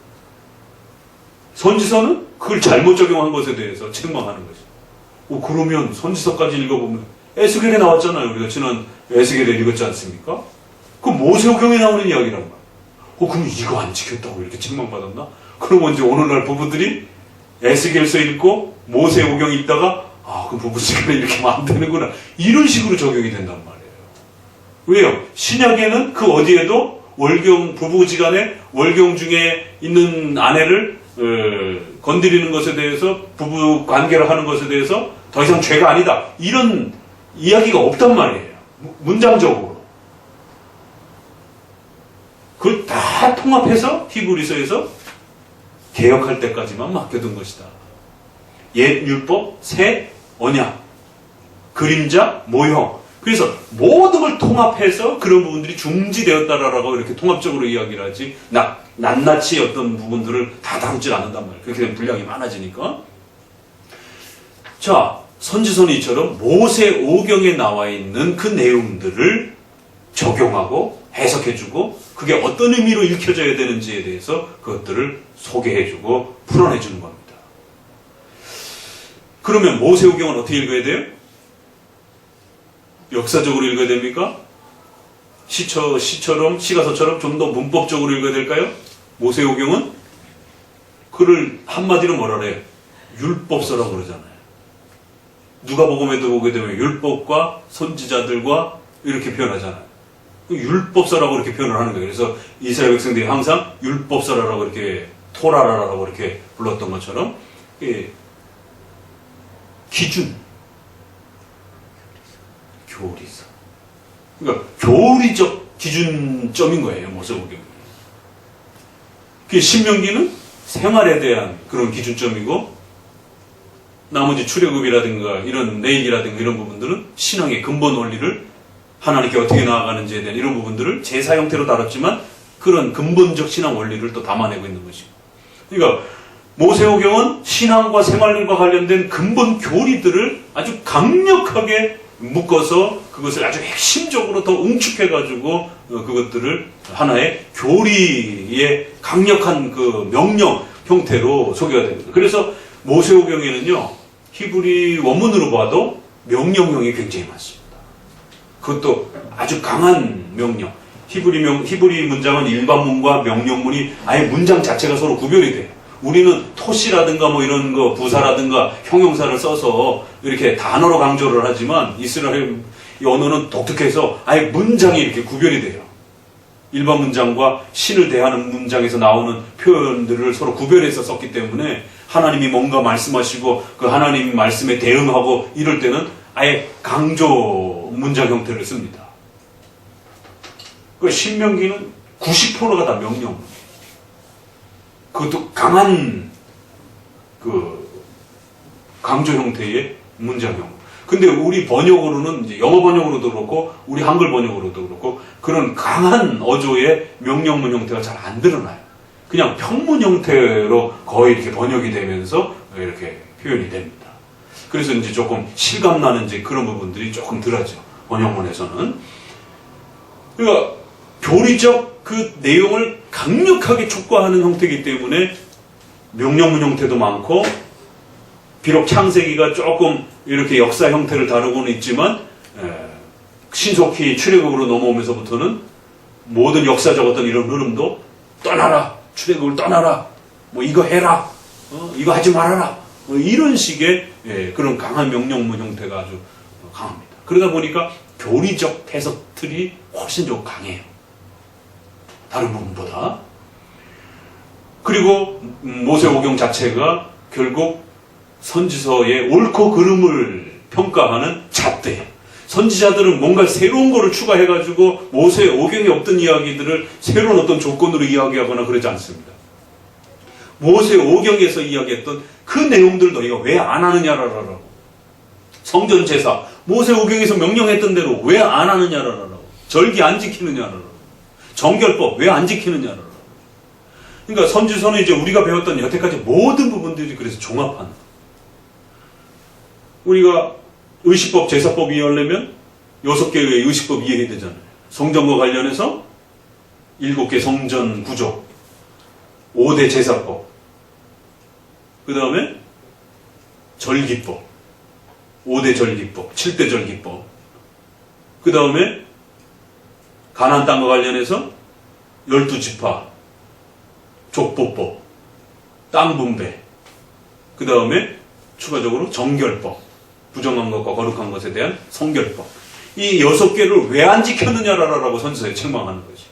선지서는 그걸 잘못 적용한 것에 대해서 책망하는 거죠. 그러면 선지서까지 읽어보면 에스겔에 나왔잖아요. 우리가 지난 에스겔에 읽었지 않습니까? 그 모세오경에 나오는 이야기란 말이에요. 그럼 이거 안 지켰다고 이렇게 책망받았나? 그럼 이제 오늘날 부부들이 에스겔서 읽고 모세오경 읽다가 그 부부지간에 이렇게 하면 안 되는구나. 이런 식으로 적용이 된단 말이에요. 왜요? 신약에는 그 어디에도 월경, 부부지간에 월경 중에 있는 아내를 건드리는 것에 대해서 부부 관계를 하는 것에 대해서 더 이상 죄가 아니다. 이런 이야기가 없단 말이에요. 문장적으로. 그걸 다 통합해서 히브리서에서 개혁할 때까지만 맡겨둔 것이다. 옛 율법, 새 언약, 그림자, 모형. 그래서 모든 걸 통합해서 그런 부분들이 중지되었다라고 이렇게 통합적으로 이야기를 하지 낱낱이 어떤 부분들을 다 다루질 않는단 말이에요. 그렇게 되면 분량이 많아지니까. 자, 선지서는 이처럼 모세오경에 나와 있는 그 내용들을 적용하고 해석해주고 그게 어떤 의미로 읽혀져야 되는지에 대해서 그것들을 소개해주고 풀어내주는 겁니다. 그러면 모세오경은 어떻게 읽어야 돼요? 역사적으로 읽어야 됩니까? 시가서처럼 좀 더 문법적으로 읽어야 될까요? 모세오경은 그를 한마디로 뭐라 그래요? 율법서라고 그러잖아요. 누가복음에도 보게 되면 율법과 선지자들과 이렇게 표현하잖아요. 율법서라고 이렇게 표현을 하는 거예요. 그래서 이스라엘 백성들이 항상 율법서라고 이렇게 토라라라고 이렇게 불렀던 것처럼 기준, 교리서. 그러니까 교리적 기준점인 거예요. 모세오경이. 신명기는 생활에 대한 그런 기준점이고 나머지 출애굽이라든가 이런 레위기라든가 이런 부분들은 신앙의 근본 원리를 하나님께 어떻게 나아가는지에 대한 이런 부분들을 제사 형태로 다뤘지만 그런 근본적 신앙 원리를 또 담아내고 있는 것이고. 그러니까 모세오경은 신앙과 생활과 관련된 근본 교리들을 아주 강력하게 묶어서 그것을 아주 핵심적으로 더 응축해가지고 그것들을 하나의 교리의 강력한 그 명령 형태로 소개가 됩니다. 그래서 모세오경에는요, 히브리 원문으로 봐도 명령형이 굉장히 많습니다. 그것도 아주 강한 명령. 히브리 문장은 일반문과 명령문이 아예 문장 자체가 서로 구별이 돼요. 우리는 토시라든가 뭐 이런 거 부사라든가 형용사를 써서 이렇게 단어로 강조를 하지만 이스라엘 언어는 독특해서 아예 문장이 이렇게 구별이 돼요. 일반 문장과 신을 대하는 문장에서 나오는 표현들을 서로 구별해서 썼기 때문에 하나님이 뭔가 말씀하시고 그 하나님 말씀에 대응하고 이럴 때는 아예 강조 문장 형태를 씁니다. 그 신명기는 90%가 다 명령. 그것도 강한 그 강조 형태의 문장형. 근데 우리 번역으로는 이제 영어 번역으로도 그렇고 우리 한글 번역으로도 그렇고 그런 강한 어조의 명령문 형태가 잘 안 드러나요. 그냥 평문 형태로 거의 이렇게 번역이 되면서 이렇게 표현이 됩니다. 그래서 이제 조금 실감나는 이제 그런 부분들이 조금 덜하죠. 번역문에서는. 그러니까 교리적 그 내용을 강력하게 촉구하는 형태이기 때문에 명령문 형태도 많고 비록 창세기가 조금 이렇게 역사 형태를 다루고는 있지만 신속히 출애굽으로 넘어오면서부터는 모든 역사적 어떤 이런 흐름도 떠나라, 출애굽을 떠나라, 뭐 이거 해라, 이거 하지 말아라, 뭐 이런 식의 그런 강한 명령문 형태가 아주 강합니다. 그러다 보니까 교리적 해석들이 훨씬 좀 강해요. 다른 부분보다. 그리고 모세오경 자체가 결국 선지서의 옳고 그름을 평가하는 잣대예요. 선지자들은 뭔가 새로운 거를 추가해가지고 모세오경에 없던 이야기들을 새로운 어떤 조건으로 이야기하거나 그러지 않습니다. 모세오경에서 이야기했던 그 내용들 너희가 왜 안 하느냐라고. 성전 제사 모세오경에서 명령했던 대로 왜 안 하느냐라고. 절기 안 지키느냐라고. 정결법 왜 안 지키느냐라고. 그러니까 선지서는 이제 우리가 배웠던 여태까지 모든 부분들이 그래서 종합한. 우리가 의식법, 제사법 이해하려면 6개의 의식법 이해해야 되잖아요. 성전과 관련해서 7개 성전 구조, 5대 제사법, 그 다음에 절기법, 5대 절기법, 7대 절기법, 그 다음에 가나안 땅과 관련해서 12지파, 족보법, 땅 분배, 그 다음에 추가적으로 정결법, 부정한 것과 거룩한 것에 대한 성결법. 이 6개를 왜 안 지켰느냐라고 선지서에 책망하는 거지.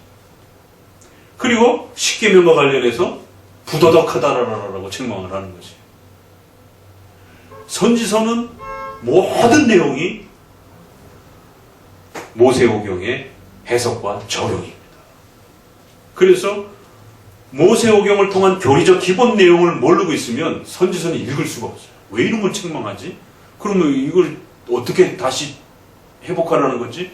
그리고 십계명과 관련해서 부도덕하다라고 책망을 하는 거지. 선지서는 모든 내용이 모세오경의 해석과 적용입니다. 그래서 모세오경을 통한 교리적 기본 내용을 모르고 있으면 선지서는 읽을 수가 없어요. 왜 이런 걸 책망하지? 그러면 이걸 어떻게 다시 회복하라는 거지?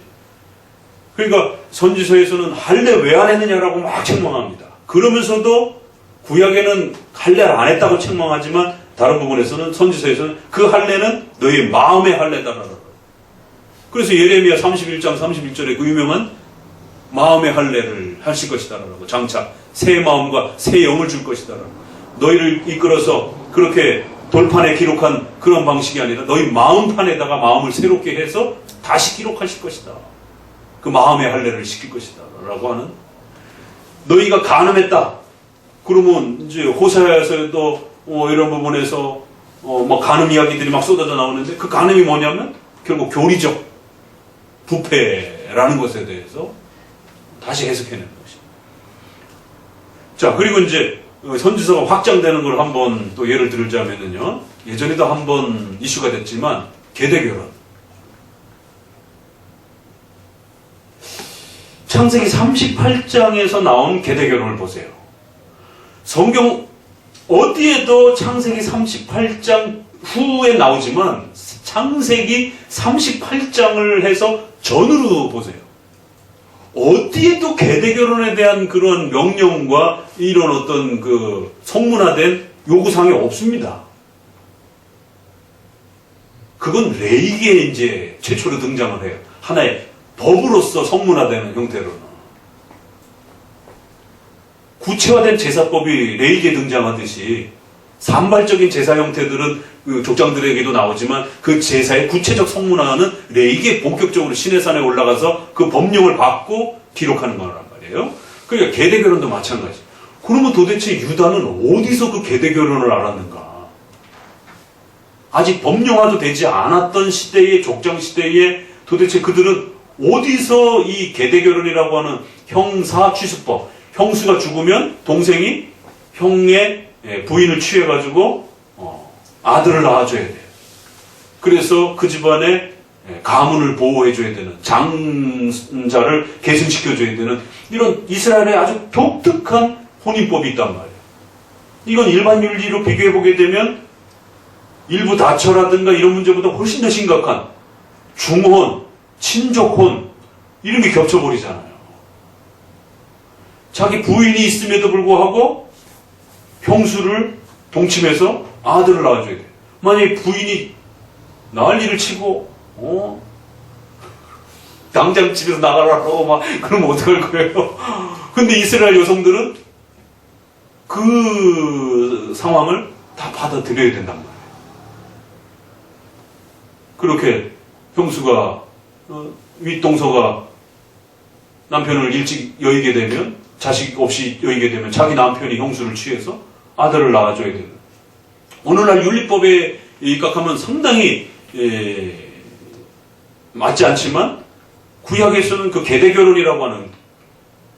그러니까 선지서에서는 할례 왜 안 했느냐라고 막 책망합니다. 그러면서도 구약에는 할례를 안 했다고 책망하지만 다른 부분에서는 선지서에서는 그 할례는 너희 마음의 할례다라고. 그래서 예레미야 31장 31절에 그 유명한 마음의 할례를 하실 것이다라고. 장차 새 마음과 새 영을 줄 것이다라고. 너희를 이끌어서 그렇게 돌판에 기록한 그런 방식이 아니라 너희 마음판에다가 마음을 새롭게 해서 다시 기록하실 것이다. 그 마음의 할례를 시킬 것이다. 라고 하는. 너희가 간음했다. 그러면 이제 호세아에서도 이런 부분에서 막 간음 이야기들이 막 쏟아져 나오는데 그 간음이 뭐냐면 결국 교리적 부패라는 것에 대해서 다시 해석해내는 것입니다. 자, 그리고 이제 선지서가 확장되는 걸 한번 또 예를 들자면은요, 예전에도 한번 이슈가 됐지만 계대결혼. 창세기 38장에서 나온 계대결혼을 보세요. 성경 어디에도 창세기 38장 후에 나오지만 창세기 38장을 해서 전으로 보세요. 어디에도 계대결혼에 대한 그런 명령과 이런 어떤 그 성문화된 요구사항이 없습니다. 그건 레이기에 이제 최초로 등장을 해요. 하나의 법으로서 성문화되는 형태로는. 구체화된 제사법이 레이기에 등장하듯이 산발적인 제사 형태들은 그 족장들에게도 나오지만 그 제사의 구체적 성문화는 레이기에 본격적으로 시내산에 올라가서 그 법령을 받고 기록하는 거란 말이에요. 그러니까 계대 결혼도 마찬가지. 그러면 도대체 유다는 어디서 그 계대 결혼을 알았는가? 아직 법령화도 되지 않았던 시대의 족장 시대에 도대체 그들은 어디서 이 계대 결혼이라고 하는 형사 취수법, 형수가 죽으면 동생이 형의 부인을 취해가지고 아들을 낳아줘야 돼요. 그래서 그 집안의 가문을 보호해줘야 되는, 장자를 계승시켜줘야 되는 이런 이스라엘의 아주 독특한 혼인법이 있단 말이에요. 이건 일반 윤리로 비교해보게 되면 일부 다처라든가 이런 문제보다 훨씬 더 심각한 중혼, 친족혼 이런 게 겹쳐버리잖아요. 자기 부인이 있음에도 불구하고 형수를 동침해서 아들을 낳아줘야 돼요. 만약에 부인이 난리를 치고 당장 집에서 나가라고 막 그러면 어떡할 거예요? 근데 이스라엘 여성들은 그 상황을 다 받아들여야 된단 말이에요. 그렇게 형수가 윗동서가 남편을 일찍 여의게 되면, 자식 없이 여의게 되면 자기 남편이 형수를 취해서 아들을 낳아줘야 되는, 오늘날 윤리법에 입각하면 상당히 맞지 않지만 구약에서는 그 계대결혼이라고 하는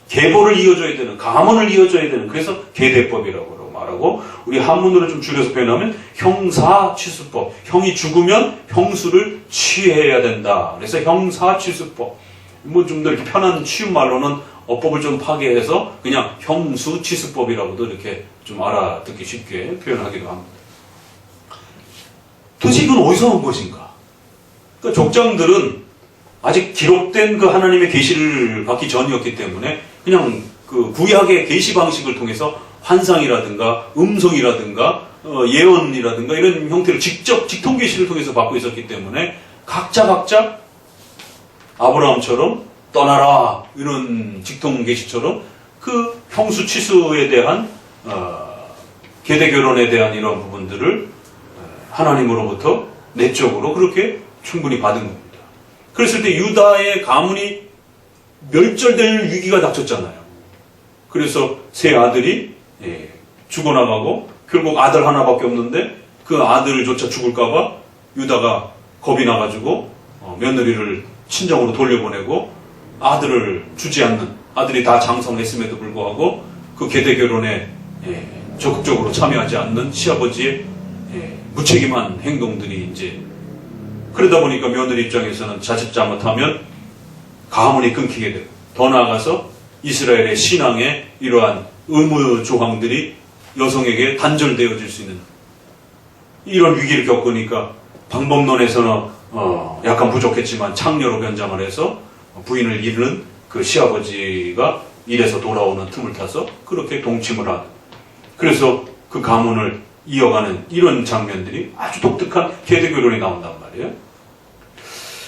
계보를 이어줘야 되는, 가문을 이어줘야 되는, 그래서 계대법이라고 말하고, 우리 한문으로 좀 줄여서 표현하면 형사취수법, 형이 죽으면 형수를 취해야 된다. 그래서 형사취수법, 뭐 좀 더 이렇게 편한 쉬운 말로는 어법을 좀 파괴해서 그냥 형수취수법이라고도 이렇게 좀 알아듣기 쉽게 표현하기도 합니다. 도대체 이건 어디서 온 것인가? 그러니까 족장들은 아직 기록된 그 하나님의 계시를 받기 전이었기 때문에 그냥 그 구약의 계시 방식을 통해서 환상이라든가 음성이라든가 예언이라든가 이런 형태를 직접 직통 계시를 통해서 받고 있었기 때문에 각자 아브라함처럼 떠나라 이런 직통 계시처럼 그 형수 취수에 대한 계대 결혼에 대한 이런 부분들을 하나님으로부터 내적으로 그렇게 충분히 받은 겁니다. 그랬을 때 유다의 가문이 멸절될 위기가 닥쳤잖아요. 그래서 세 아들이 죽어나가고 결국 아들 하나밖에 없는데 그 아들조차 죽을까봐 유다가 겁이 나가지고 며느리를 친정으로 돌려보내고 아들을 주지 않는, 아들이 다 장성했음에도 불구하고 그 계대 결혼에 적극적으로 참여하지 않는 시아버지의 무책임한 행동들이 이제, 그러다 보니까 며느리 입장에서는 자칫 잘못하면 가문이 끊기게 되고, 더 나아가서 이스라엘의 신앙의 이러한 의무 조항들이 여성에게 단절되어질 수 있는 이런 위기를 겪으니까 방법론에서는 약간 부족했지만 창녀로 변장을 해서 부인을 잃는 그 시아버지가 일에서 돌아오는 틈을 타서 그렇게 동침을 하는, 그래서 그 가문을 이어가는 이런 장면들이 아주 독특한 계대결혼이 나온단 말이에요.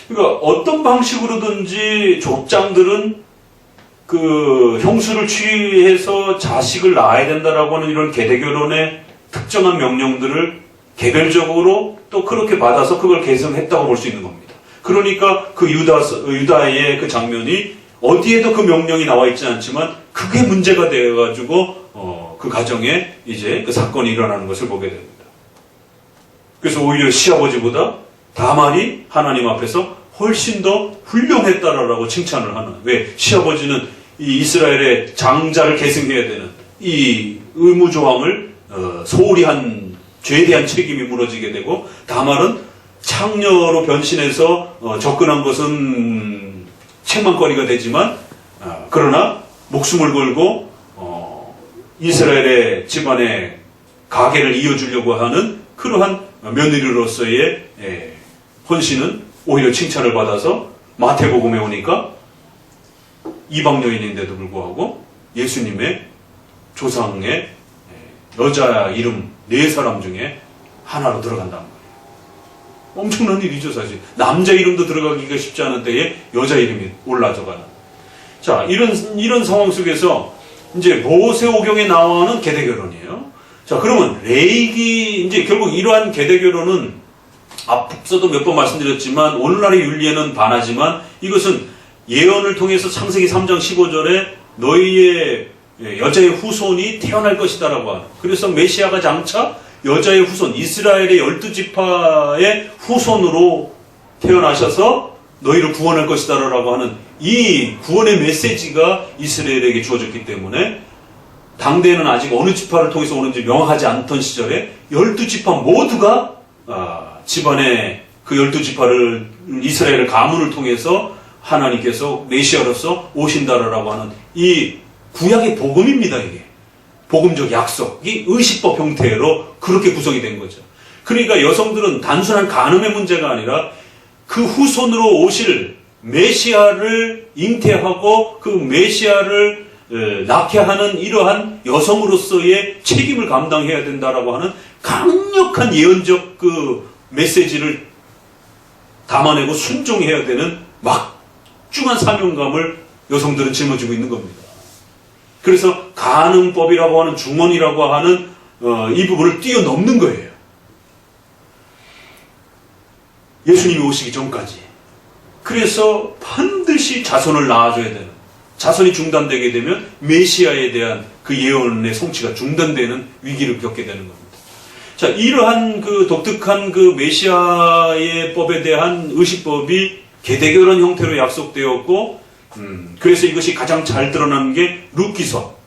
그러니까 어떤 방식으로든지 족장들은 그 형수를 취해서 자식을 낳아야 된다라고 하는 이런 계대결혼의 특정한 명령들을 개별적으로 또 그렇게 받아서 그걸 계승했다고 볼 수 있는 겁니다. 그러니까 그 유다의 그 장면이 어디에도 그 명령이 나와 있지 않지만 그게 문제가 되어가지고 그 가정에 이제 그 사건이 일어나는 것을 보게 됩니다. 그래서 오히려 시아버지보다 다말이 하나님 앞에서 훨씬 더 훌륭했다라고 칭찬을 하는, 왜 시아버지는 이 이스라엘의 장자를 계승해야 되는 이 의무조항을 소홀히 한 죄에 대한 책임이 무너지게 되고, 다말은 창녀로 변신해서 접근한 것은 책망거리가 되지만 그러나 목숨을 걸고 이스라엘의 집안의 가계를 이어주려고 하는 그러한 며느리로서의 헌신은 오히려 칭찬을 받아서 마태복음에 오니까 이방 여인인데도 불구하고 예수님의 조상의 여자 이름 4사람 중에 하나로 들어간단 말이에요. 엄청난 일이죠, 사실. 남자 이름도 들어가기가 쉽지 않은 때에 여자 이름이 올라져가는. 자, 이런 상황 속에서 이제 모세오경에 나오는 계대결혼이에요. 자, 그러면 레이기, 이제 결국 이러한 계대결혼은 앞서도 몇 번 말씀드렸지만 오늘날의 윤리에는 반하지만 이것은 예언을 통해서 창세기 3장 15절에 너희의 여자의 후손이 태어날 것이다라고 하는. 그래서 메시아가 장차 여자의 후손, 이스라엘의 12지파의 후손으로 태어나셔서 너희를 구원할 것이다라고 하는 이 구원의 메시지가 이스라엘에게 주어졌기 때문에 당대에는 아직 어느 지파를 통해서 오는지 명확하지 않던 시절에 12지파 모두가 집안의 그 12지파를 이스라엘의 가문을 통해서 하나님께서 메시아로서 오신다라고 하는 이 구약의 복음입니다. 이게 복음적 약속이 의식법 형태로 그렇게 구성이 된 거죠. 그러니까 여성들은 단순한 간음의 문제가 아니라 그 후손으로 오실 메시아를 잉태하고 그 메시아를 낳게 하는 이러한 여성으로서의 책임을 감당해야 된다라고 하는 강력한 예언적 그 메시지를 담아내고 순종해야 되는 막중한 사명감을 여성들은 짊어지고 있는 겁니다. 그래서 간음법이라고 하는 중언이라고 하는 이 부분을 뛰어넘는 거예요. 예수님이 오시기 전까지. 그래서 반드시 자손을 낳아줘야 되는, 자손이 중단되게 되면 메시아에 대한 그 예언의 성취가 중단되는 위기를 겪게 되는 겁니다. 자, 이러한 그 독특한 그 메시아의 법에 대한 의식법이 계대결혼 형태로 약속되었고, 그래서 이것이 가장 잘 드러나는 게 룻기서,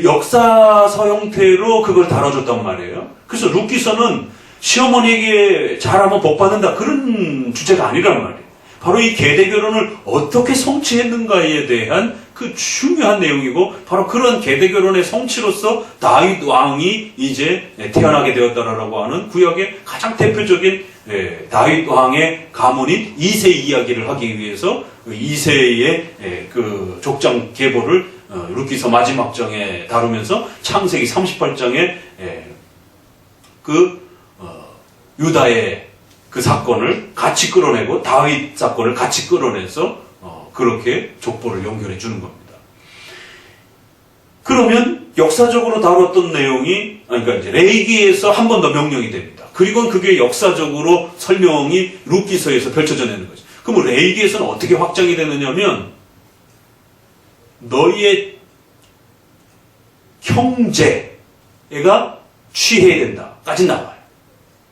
역사서 형태로 그걸 다뤄줬단 말이에요. 그래서 룻기서는 시어머니에게 잘하면 복 받는다 그런 주제가 아니란 말이에요. 바로 이 계대결혼을 어떻게 성취했는가에 대한 그 중요한 내용이고, 바로 그런 계대결혼의 성취로서 다윗 왕이 이제 태어나게 되었다라고 하는 구약의 가장 대표적인 다윗 왕의 가문인 이세 이야기를 하기 위해서 이세의 그 족장 계보를 룻기서 마지막 장에 다루면서 창세기 38장에 그 유다의 그 사건을 같이 끌어내고 다윗 사건을 같이 끌어내서 그렇게 족보를 연결해 주는 겁니다. 그러면 역사적으로 다뤘던 내용이, 그러니까 이제 레위기에서 한 번 더 명령이 됩니다. 그리고 그게 역사적으로 설명이 룻기서에서 펼쳐져 내는 거죠. 그럼 레위기에서는 어떻게 확장이 되느냐면, 너희의 형제가 취해야 된다까지 나와요.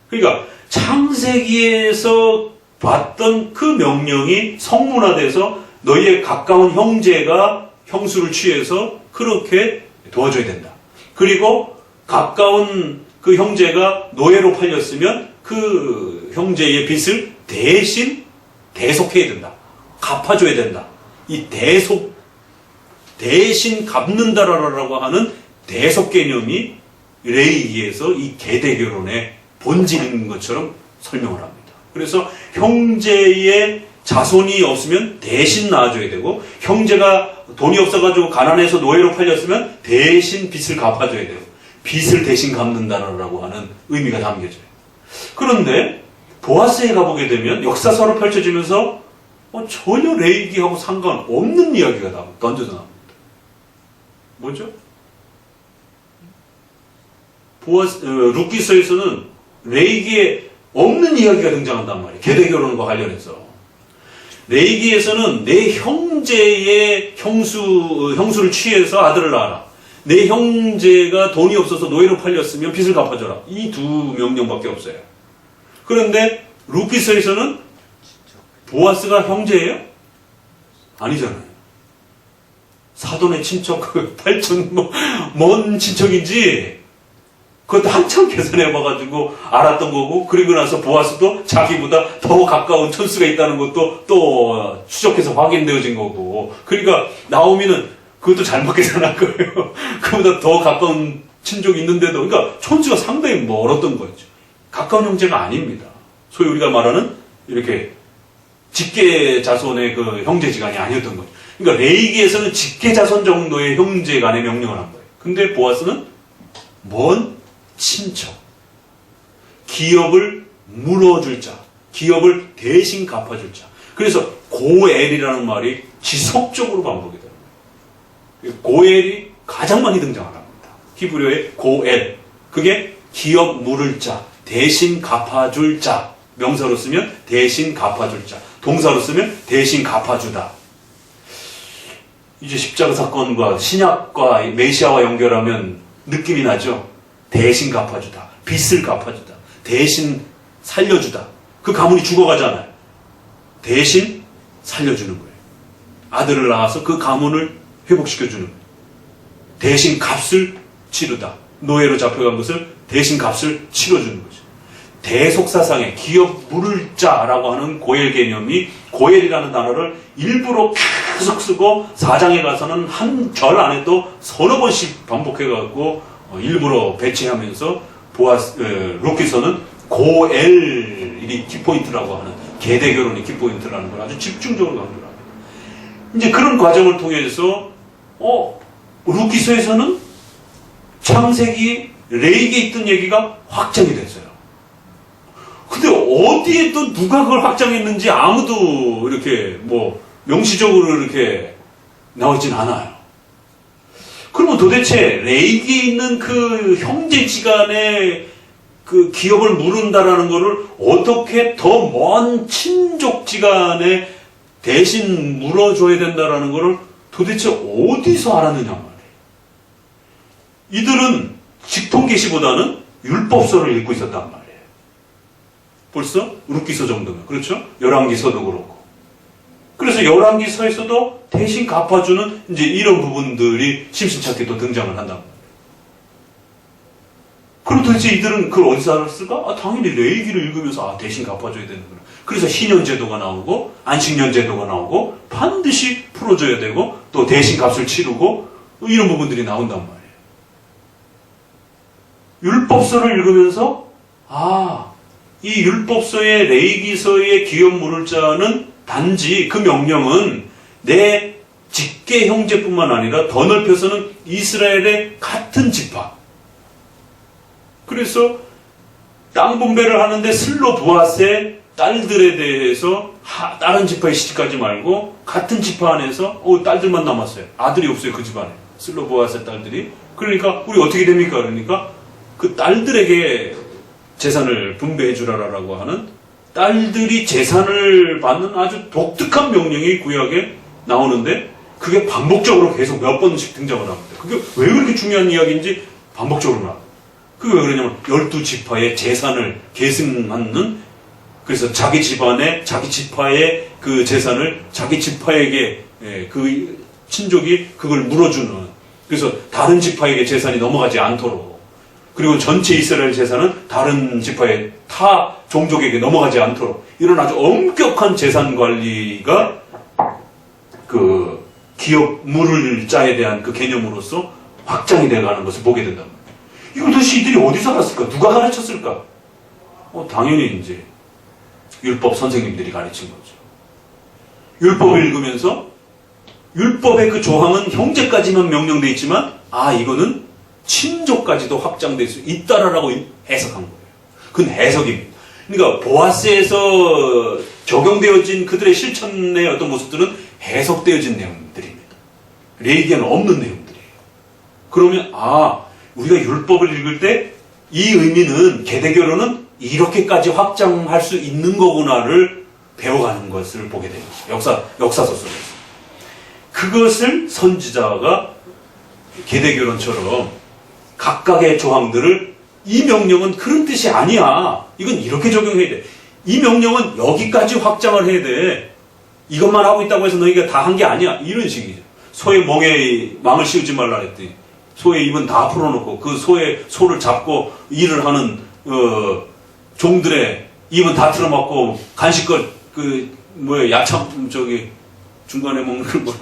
그러니까 창세기에서 봤던 그 명령이 성문화돼서 너희의 가까운 형제가 형수를 취해서 그렇게 도와줘야 된다. 그리고 가까운 그 형제가 노예로 팔렸으면 그 형제의 빚을 대속해야 된다. 갚아줘야 된다. 이 대신 갚는다라고 하는 대속 개념이 레위기에서 이 계대결혼의 본질인 것처럼 설명을 합니다. 그래서 형제의 자손이 없으면 대신 낳아줘야 되고, 형제가 돈이 없어가지고 가난해서 노예로 팔렸으면 대신 빚을 갚아줘야 되고, 빚을 대신 갚는다라고 하는 의미가 담겨져요. 그런데 보아스에 가보게 되면 역사서로 펼쳐지면서 전혀 레위기하고 상관없는 이야기가 던져져 나옵니다. 뭐죠? 룻기서에서는 레위기에 없는 이야기가 등장한단 말이에요. 계대결혼과 관련해서. 레위기에서는 내 형제의 형수를 취해서 아들을 낳아라. 내 형제가 돈이 없어서 노예로 팔렸으면 빚을 갚아줘라. 이 두 명령밖에 없어요. 그런데 룻기서에서는 보아스가 형제예요? 아니잖아요. 사돈의 친척, 먼 친척인지 그것도 한참 계산해봐가지고 알았던 거고, 그리고 나서 보아스도 자기보다 더 가까운 천수가 있다는 것도 또 추적해서 확인되어진 거고, 그러니까 나오미는 그것도 잘못 계산한 거예요. 그보다 더 가까운 친족이 있는데도, 그러니까 천수가 상당히 멀었던 거죠. 가까운 형제가 아닙니다. 소위 우리가 말하는 이렇게 직계 자손의 그 형제지간이 아니었던 거죠. 그러니까 레위기에서는 직계 자손 정도의 형제 간의 명령을 한 거예요. 근데 보아스는 먼 친척, 기업을 물어줄 자, 기업을 대신 갚아줄 자. 그래서 고엘이라는 말이 지속적으로 반복이 됩니다. 고엘이 가장 많이 등장합니다. 히브리어의 고엘, 그게 기업 물을 자, 대신 갚아줄 자. 명사로 쓰면 대신 갚아줄 자, 동사로 쓰면 대신 갚아주다. 이제 십자가 사건과 신약과 메시아와 연결하면 느낌이 나죠. 대신 갚아주다. 빚을 갚아주다. 대신 살려주다. 그 가문이 죽어가잖아요. 대신 살려주는 거예요. 아들을 낳아서 그 가문을 회복시켜주는 거예요. 대신 값을 치르다. 노예로 잡혀간 것을 대신 값을 치러주는 거죠. 대속사상의 기업 물을 자라고 하는 고엘 개념이 고엘이라는 단어를 일부러 계속 쓰고 4장에 가서는 한 절 안에도 서너 번씩 반복해갖고 일부러 배치하면서 루키서는 고엘이 키포인트라고 하는 계대결혼이 키포인트라는 걸 아주 집중적으로 강조를 합니다. 이제 그런 과정을 통해서 루키서에서는 창세기 레이기에 있던 얘기가 확장이 됐어요. 근데 어디에 또 누가 그걸 확장했는지 아무도 이렇게 명시적으로 이렇게 나오진 않아요. 그러면 도대체 레이기에 있는 그 형제지간의 그 기업을 물은다라는 거를 어떻게 더 먼 친족지간에 대신 물어줘야 된다라는 거를 도대체 어디서 알았느냐 말이에요. 이들은 직통계시보다는 율법서를 읽고 있었단 말이에요. 벌써 룻기서 정도면. 그렇죠? 열왕기서도 그렇고. 그래서 열왕기서에서도 대신 갚아주는 이제 이런 부분들이 심심찮게 또 등장을 한단 말이에요. 그럼 도대체 이들은 그걸 어디서 알았을까? 당연히 레위기를 읽으면서 대신 갚아줘야 되는구나. 그래서 희년제도가 나오고 안식년제도가 나오고 반드시 풀어줘야 되고 또 대신 값을 치르고 이런 부분들이 나온단 말이에요. 율법서를 읽으면서 이 율법서의 레위기서의 기업 물을 자는 단지 그 명령은 내 직계 형제뿐만 아니라 더 넓혀서는 이스라엘의 같은 지파. 그래서 땅 분배를 하는데 슬로 부앗의 딸들에 대해서 다른 지파에 시집가지 말고 같은 지파 안에서 딸들만 남았어요. 아들이 없어요. 그 집안에. 슬로 부앗의 딸들이. 그러니까 우리 어떻게 됩니까? 그러니까 그 딸들에게 재산을 분배해 주라라고 하는 딸들이 재산을 받는 아주 독특한 명령이 구약에 나오는데 그게 반복적으로 계속 몇 번씩 등장을 합니다. 그게 왜 그렇게 중요한 이야기인지 반복적으로 나와요. 그게 왜 그러냐면 12지파의 재산을 계승하는, 그래서 자기 집안에 자기 지파의 그 재산을 자기 지파에게 그 친족이 그걸 물어주는, 그래서 다른 지파에게 재산이 넘어가지 않도록, 그리고 전체 이스라엘 재산은 다른 지파의 타 종족에게 넘어가지 않도록 이런 아주 엄격한 재산 관리가 그 기업 물을 자에 대한 그 개념으로서 확장이 되어가는 것을 보게 된다. 이걸 도대체 이들이 어디서 알았을까? 누가 가르쳤을까? 당연히 이제 율법 선생님들이 가르친 거죠. 율법을 읽으면서 율법의 그 조항은 형제까지만 명령되어 있지만 이거는 친족까지도 확장될 수 있다라고 해석한 거예요. 그건 해석입니다. 그러니까 보아스에서 적용되어진 그들의 실천의 어떤 모습들은 해석되어진 내용들입니다. 레위기에는 없는 내용들이에요. 그러면 우리가 율법을 읽을 때 이 의미는 계대결혼은 이렇게까지 확장할 수 있는 거구나를 배워가는 것을 보게 되는 거죠. 역사서 속에서. 그것을 선지자가 계대결혼처럼 각각의 조항들을 이 명령은 그런 뜻이 아니야. 이건 이렇게 적용해야 돼. 이 명령은 여기까지 확장을 해야 돼. 이것만 하고 있다고 해서 너희가 다 한 게 아니야. 이런 식이죠. 소의 멍에 망을 씌우지 말라 했더니 소의 입은 다 풀어놓고 그 소를 잡고 일을 하는 종들의 입은 다 틀어막고 간식걸 야참 중간에 먹는 걸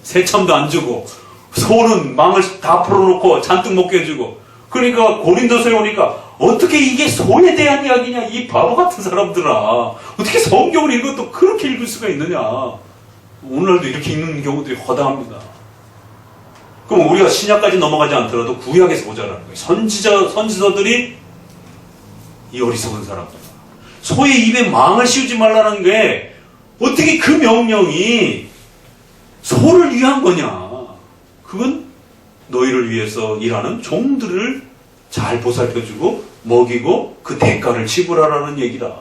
새참도 안 주고 소는 망을 다 풀어놓고 잔뜩 먹게 해주고. 그러니까 고린도서에 오니까 어떻게 이게 소에 대한 이야기냐, 이 바보 같은 사람들아. 어떻게 성경을 읽어도 그렇게 읽을 수가 있느냐. 오늘날도 이렇게 읽는 경우들이 허다합니다. 그럼 우리가 신약까지 넘어가지 않더라도 구약에서 보자라는 거예요. 선지서들이 이 어리석은 사람들. 소의 입에 망을 씌우지 말라는 게 어떻게 그 명령이 소를 위한 거냐. 그건 너희를 위해서 일하는 종들을 잘 보살펴주고 먹이고 그 대가를 지불하라는 얘기다.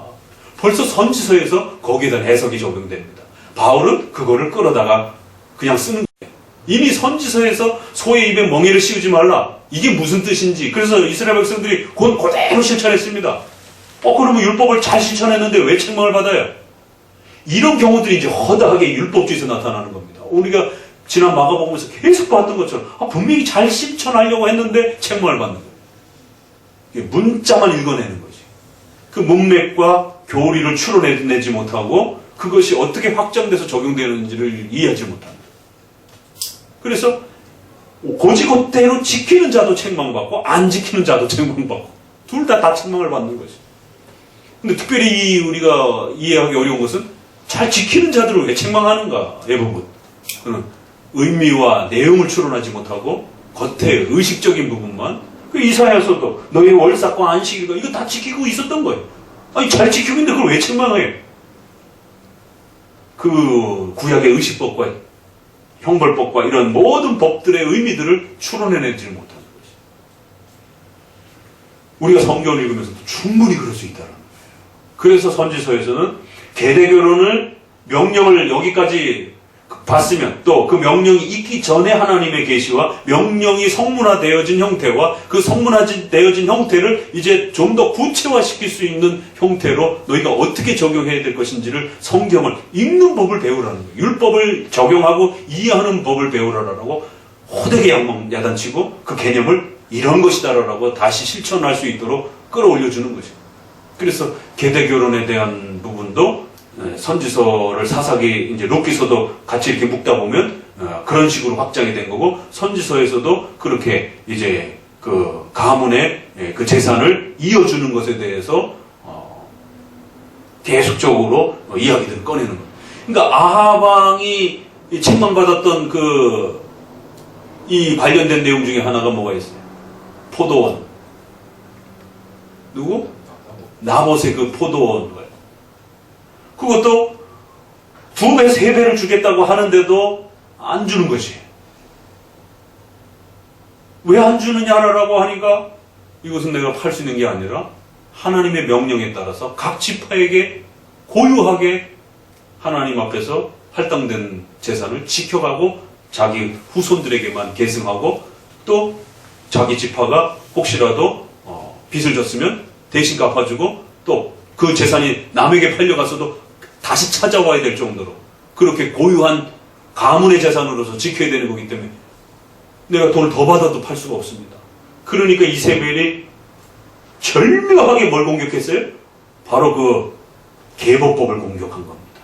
벌써 선지서에서 거기에 대한 해석이 적용됩니다. 바울은 그거를 끌어다가 그냥 쓰는 거예요. 이미 선지서에서 소의 입에 멍에를 씌우지 말라. 이게 무슨 뜻인지. 그래서 이스라엘 백성들이 그대로 실천했습니다. 그러면 율법을 잘 실천했는데 왜 책망을 받아요? 이런 경우들이 이제 허다하게 율법주의에서 나타나는 겁니다. 우리가 지난 마가복음에서 계속 봤던 것처럼 분명히 잘 실천하려고 했는데 책망을 받는 거예요. 문자만 읽어내는 거지. 그 문맥과 교리를 추론해내지 못하고 그것이 어떻게 확장돼서 적용되는지를 이해하지 못한다. 그래서 고지고대로 지키는 자도 책망받고 안 지키는 자도 책망받고 둘 다 책망을 받는 거지. 근데 특별히 우리가 이해하기 어려운 것은 잘 지키는 자들을 왜 책망하는가? 이 부분. 의미와 내용을 추론하지 못하고 겉에 의식적인 부분만. 그 이사야서도 너희 월삭과 안식일과 이거 다 지키고 있었던 거예요. 아니 잘 지키고 있는데 그걸 왜 책망해요? 그 구약의 의식법과 형벌법과 이런 모든 법들의 의미들을 추론해내지 못하는 것이. 우리가 성경을 읽으면서도 충분히 그럴 수 있다는 거예요. 그래서 선지서에서는 계대결혼을 명령을 여기까지 봤으면 또 그 명령이 있기 전에 하나님의 계시와 명령이 성문화되어진 형태와 그 성문화되어진 형태를 이제 좀 더 구체화시킬 수 있는 형태로 너희가 어떻게 적용해야 될 것인지를 성경을 읽는 법을 배우라는 거예요. 율법을 적용하고 이해하는 법을 배우라라고 호되게 야단치고 그 개념을 이런 것이다라고 다시 실천할 수 있도록 끌어올려주는 거죠. 그래서 계대결혼에 대한 부분도 선지서를 사사기 이제 록기서도 같이 이렇게 묶다 보면 그런 식으로 확장이 된 거고 선지서에서도 그렇게 이제 그 가문의 그 재산을 이어주는 것에 대해서 계속적으로 이야기들을 꺼내는 거예요. 그러니까 아합 왕이 책망받았던 그 이 관련된 내용 중에 하나가 뭐가 있어요? 포도원. 누구? 나봇의 그 포도원. 그것도 2배, 3배를 주겠다고 하는데도 안 주는 것이. 왜 안 주느냐라고 하니까 이것은 내가 팔 수 있는 게 아니라 하나님의 명령에 따라서 각 지파에게 고유하게 하나님 앞에서 할당된 재산을 지켜가고 자기 후손들에게만 계승하고 또 자기 지파가 혹시라도 빚을 졌으면 대신 갚아주고 또 그 재산이 남에게 팔려가서도 다시 찾아와야 될 정도로 그렇게 고유한 가문의 재산으로서 지켜야 되는 거기 때문에 내가 돈을 더 받아도 팔 수가 없습니다. 그러니까 이세벨이 절묘하게 뭘 공격했어요? 바로 그 계보법을 공격한 겁니다.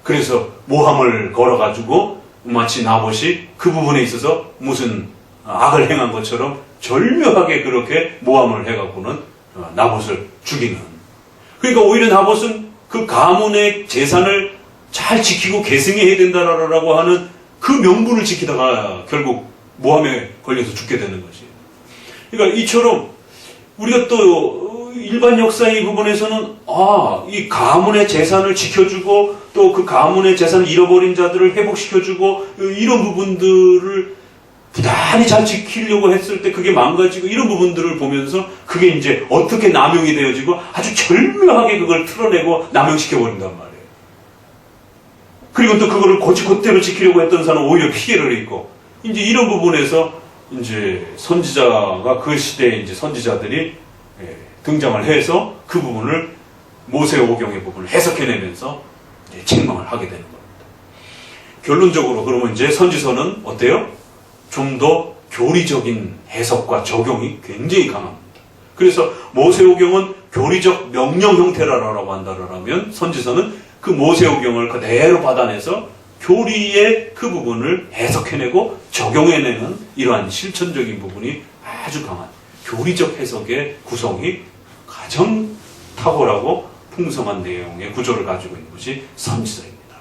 그래서 모함을 걸어가지고 마치 나봇이 그 부분에 있어서 무슨 악을 행한 것처럼 절묘하게 그렇게 모함을 해갖고는 나봇을 죽이는. 그러니까 오히려 나봇은 그 가문의 재산을 잘 지키고 계승해야 된다라고 하는 그 명분을 지키다가 결국 모함에 걸려서 죽게 되는 것이에요. 그러니까 이처럼 우리가 또 일반 역사의 부분에서는 이 가문의 재산을 지켜주고 또 그 가문의 재산을 잃어버린 자들을 회복시켜주고 이런 부분들을 부단히 잘 지키려고 했을 때 그게 망가지고 이런 부분들을 보면서 그게 이제 어떻게 남용이 되어지고 아주 절묘하게 그걸 틀어내고 남용시켜버린단 말이에요. 그리고 또 그거를 곧대로 지키려고 했던 사람은 오히려 피해를 입고 이제 이런 부분에서 이제 선지자가 그 시대에 이제 선지자들이 등장을 해서 그 부분을 모세오경의 부분을 해석해내면서 이제 책망을 하게 되는 겁니다. 결론적으로 그러면 이제 선지서는 어때요? 좀 더 교리적인 해석과 적용이 굉장히 강합니다. 그래서 모세오경은 교리적 명령 형태라고 한다면 선지서는 그 모세오경을 그대로 받아내서 교리의 그 부분을 해석해내고 적용해내는 이러한 실천적인 부분이 아주 강한 교리적 해석의 구성이 가장 탁월하고 풍성한 내용의 구조를 가지고 있는 것이 선지서입니다.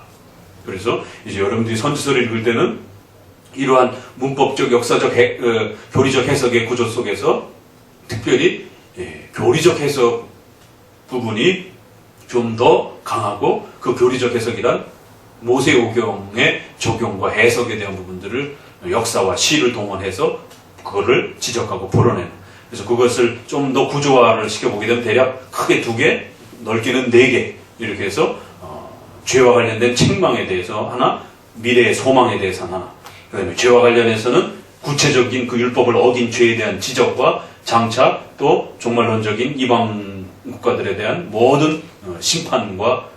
그래서 이제 여러분들이 선지서를 읽을 때는 이러한 문법적, 역사적, 교리적 해석의 구조 속에서 특별히 교리적 해석 부분이 좀 더 강하고 그 교리적 해석이란 모세오경의 적용과 해석에 대한 부분들을 역사와 시를 동원해서 그거를 지적하고 풀어내는. 그래서 그것을 좀 더 구조화를 시켜보게 되면 대략 크게 2개, 넓게는 4개 이렇게 해서 죄와 관련된 책망에 대해서 하나, 미래의 소망에 대해서는 하나, 그 다음에 죄와 관련해서는 구체적인 그 율법을 어긴 죄에 대한 지적과 장차 또 종말론적인 이방 국가들에 대한 모든 심판과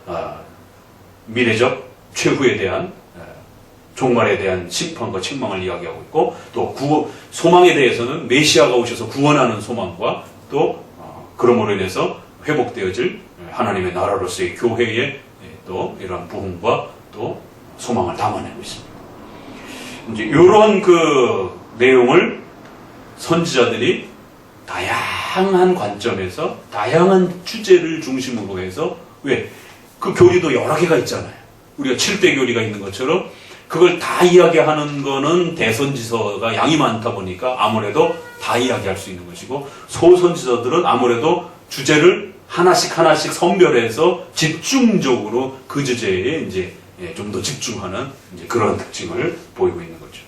미래적 최후에 대한 종말에 대한 심판과 책망을 이야기하고 있고, 또 소망에 대해서는 메시아가 오셔서 구원하는 소망과 또 그러므로 인해서 회복되어질 하나님의 나라로서의 교회의 또 이러한 부흥과 또 소망을 담아내고 있습니다. 이제 이런 그 내용을 선지자들이 다양한 관점에서 다양한 주제를 중심으로 해서, 왜? 그 교리도 여러 개가 있잖아요. 우리가 7대 교리가 있는 것처럼 그걸 다 이야기하는 거는 대선지서가 양이 많다 보니까 아무래도 다 이야기할 수 있는 것이고, 소선지서들은 아무래도 주제를 하나씩 선별해서 집중적으로 그 주제에 이제 좀 더 집중하는 이제 그런 특징을 보이고 있는 거죠.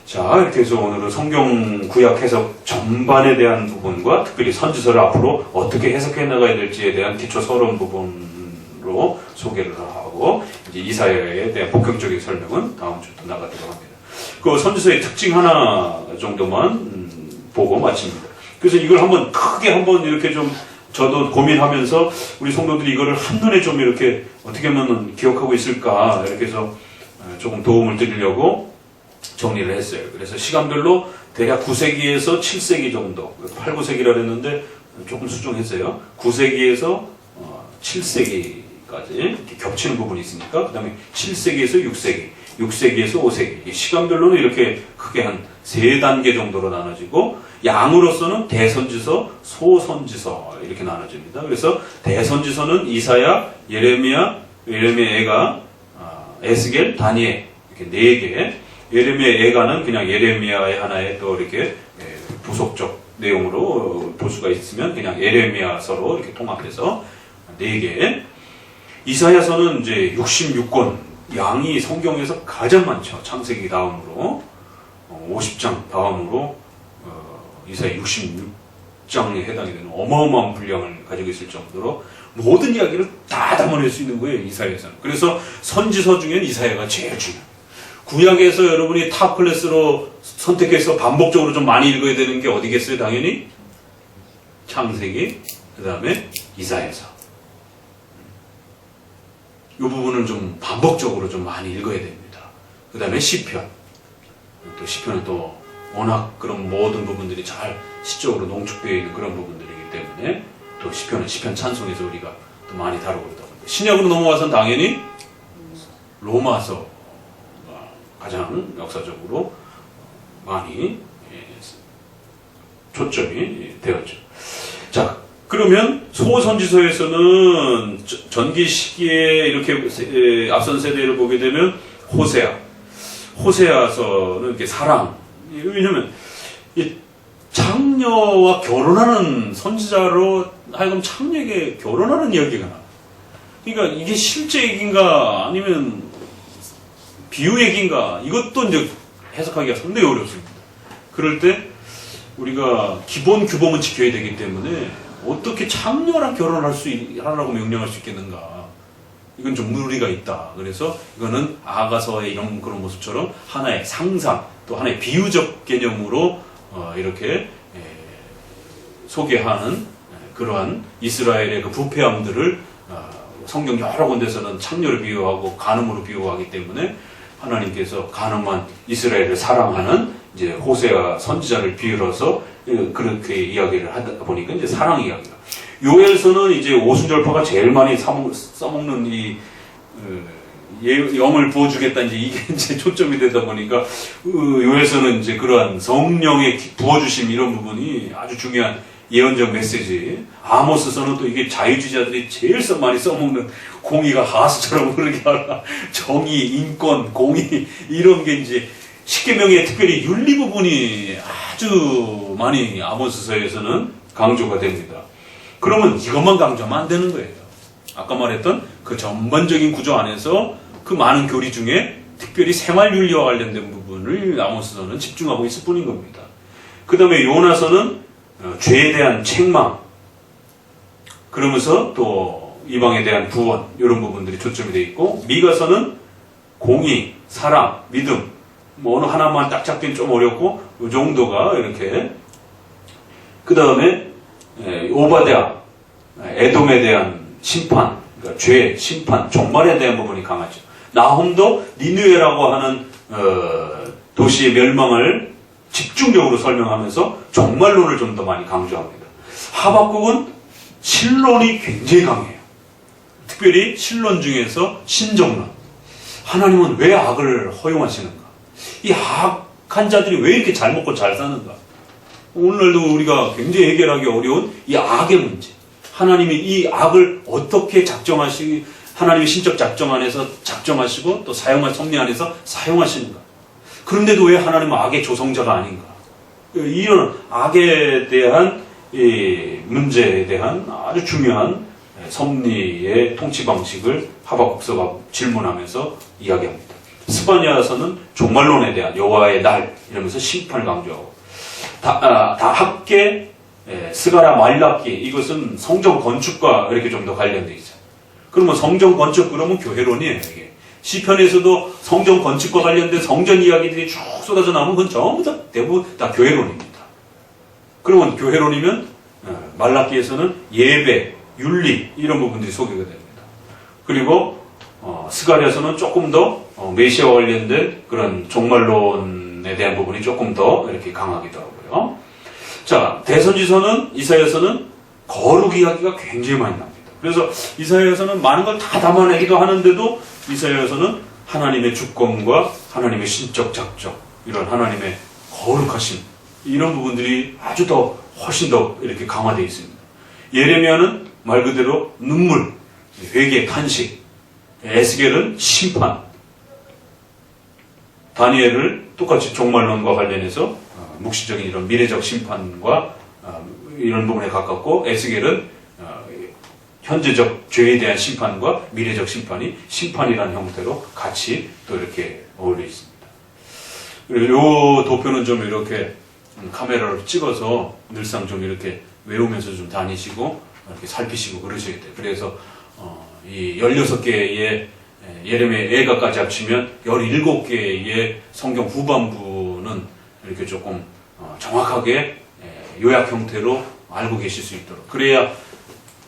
자, 이렇게 해서 오늘은 성경 구약 해석 전반에 대한 부분과 특별히 선지서를 앞으로 어떻게 해석해 나가야 될지에 대한 기초 서론 부분으로 소개를 하고, 이제 이사야에 대한 본격적인 설명은 다음 주 또 나가도록 합니다. 그 선지서의 특징 하나 정도만 보고 마칩니다. 그래서 이걸 크게 한번 이렇게 좀 저도 고민하면서 우리 성도들이 이거를 한눈에 좀 이렇게 어떻게 하면 기억하고 있을까, 이렇게 해서 조금 도움을 드리려고 정리를 했어요. 그래서 시간별로 대략 9세기에서 7세기 정도, 8, 9세기라 했는데 조금 수정했어요. 9세기에서 7세기까지 이렇게 겹치는 부분이 있으니까, 그 다음에 7세기에서 6세기, 6세기에서 5세기, 시간별로는 이렇게 크게 한 3단계 정도로 나눠지고, 양으로서는 대선지서, 소선지서 이렇게 나눠집니다. 그래서 대선지서는 이사야, 예레미야, 예레미야, 에스겔, 다니엘 이렇게 4개. 예레미야, 에가는 그냥 예레미야의 하나의 또 이렇게 부속적 내용으로 볼 수가 있으면 그냥 예레미야서로 이렇게 통합해서 4개. 이사야서는 이제 66권, 양이 성경에서 가장 많죠. 창세기 다음으로 50장 다음으로 이사야 66장에 해당이 되는 어마어마한 분량을 가지고 있을 정도로 모든 이야기를 다 담아낼 수 있는 거예요, 이사야서는. 그래서 선지서 중에는 이사야가 제일 중요해요. 구약에서 여러분이 탑 클래스로 선택해서 반복적으로 좀 많이 읽어야 되는 게 어디겠어요? 당연히 창세기, 그 다음에 이사야서. 이 부분은 좀 반복적으로 좀 많이 읽어야 됩니다. 그 다음에 시편. 또 시편은 또 워낙 그런 모든 부분들이 잘 시적으로 농축되어 있는 그런 부분들이기 때문에 또 시편은 시편 찬송에서 우리가 또 많이 다루고 있다. 신약으로 넘어와서는 당연히 로마서가 가장 역사적으로 많이 초점이 되었죠. 자, 그러면 소선지서에서는 전기 시기에 이렇게 앞선 세대를 보게 되면 호세아서는 이렇게 사랑. 왜냐면 이 창녀와 결혼하는 선지자로 하여금 창녀에게 결혼하는 이야기가 나. 그러니까 이게 실제 얘기인가 아니면 비유 얘기인가, 이것도 이제 해석하기가 상당히 어렵습니다. 그럴 때 우리가 기본 규범은 지켜야 되기 때문에 어떻게 창녀랑 하라고 명령할 수 있겠는가? 이건 좀 무리가 있다. 그래서 이거는 아가서의 이런 그런 모습처럼 하나의 상상, 또 하나의 비유적 개념으로 이렇게 소개하는 그러한 이스라엘의 그 부패함들을 성경 여러 군데서는 창녀를 비유하고 간음으로 비유하기 때문에 하나님께서 간음한 이스라엘을 사랑하는 이제 호세아 선지자를 비유해서 그렇게 이야기를 하다 보니까 이제 사랑 이야기가. 요엘서는 이제 오순절파가 제일 많이 써먹는 이 영을 부어주겠다, 이게 이제 초점이 되다 보니까 요엘서는 이제 그러한 성령의 부어주심 이런 부분이 아주 중요한 예언적 메시지. 아모스서는 또 이게 자유주의자들이 제일 많이 써먹는 공의가 하수처럼 흐르게 하라. 정의, 인권, 공의 이런 게 이제 십계명의 특별히 윤리 부분이 아주 많이 아모스서에서는 강조가 됩니다. 그러면 이것만 강조하면 안 되는 거예요. 아까 말했던 그 전반적인 구조 안에서 그 많은 교리 중에 특별히 생활윤리와 관련된 부분을 아모스서는 집중하고 있을 뿐인 겁니다. 그 다음에 요나서는 죄에 대한 책망, 그러면서 또 이방에 대한 구원, 이런 부분들이 초점이 되어 있고, 미가서는 공의, 사랑, 믿음, 뭐 어느 하나만 딱 잡기는 좀 어렵고 이 정도가 이렇게. 그 다음에 오바댜, 에돔에 대한 심판, 그러니까 죄, 심판, 종말에 대한 부분이 강하죠. 나훔도 니느웨라고 하는 도시의 멸망을 집중적으로 설명하면서 종말론을 좀 더 많이 강조합니다. 하박국은 신론이 굉장히 강해요. 특별히 신론 중에서 신정론. 하나님은 왜 악을 허용하시는가? 이 악한 자들이 왜 이렇게 잘 먹고 잘 사는가? 오늘날도 우리가 굉장히 해결하기 어려운 이 악의 문제. 하나님이 이 악을 어떻게 하나님의 신적 작정 안에서 작정하시고 또 사용할 섭리 안에서 사용하시는가? 그런데도 왜 하나님은 악의 조성자가 아닌가? 이런 악에 대한 이 문제에 대한 아주 중요한 섭리의 통치 방식을 하박국서가 질문하면서 이야기합니다. 스바냐서는 종말론에 대한 여호와의 날 이러면서 심판을 강조하고 다 합계 스가랴 말라기 이것은 성전 건축과 이렇게 좀 더 관련돼 있어요. 그러면 성전 건축 그러면 교회론이에요. 이게 시편에서도 성전 건축과 관련된 성전 이야기들이 쭉 쏟아져 나오면 그건 전부 다 대부분 다 교회론입니다. 그러면 교회론이면 말라기에서는 예배, 윤리 이런 부분들이 소개가 됩니다. 그리고 스가랴서는 조금 더 메시아와 관련된 그런 종말론에 대한 부분이 조금 더 이렇게 강하기도 하고요. 자, 대선지서는 이사야서는 거룩 이야기가 굉장히 많이 납니다. 그래서 이사야서는 많은 걸 다 담아내기도 하는데도 이사야서는 하나님의 주권과 하나님의 신적 작정, 이런 하나님의 거룩하심 이런 부분들이 아주 더 훨씬 더 이렇게 강화되어 있습니다. 예레미야는 말 그대로 눈물, 회개, 탄식, 에스겔은 심판, 다니엘을 똑같이 종말론과 관련해서 묵시적인 이런 미래적 심판과 이런 부분에 가깝고 에스겔은 현재적 죄에 대한 심판과 미래적 심판이 심판이라는 형태로 같이 또 이렇게 어울려 있습니다. 그리고 이 도표는 좀 이렇게 카메라로 찍어서 늘상 좀 이렇게 외우면서 좀 다니시고 이렇게 살피시고 그러셔야 돼요. 그래서 이 16개의 예레미야 애가까지 합치면 17개의 성경 후반부는 이렇게 조금 정확하게 요약 형태로 알고 계실 수 있도록. 그래야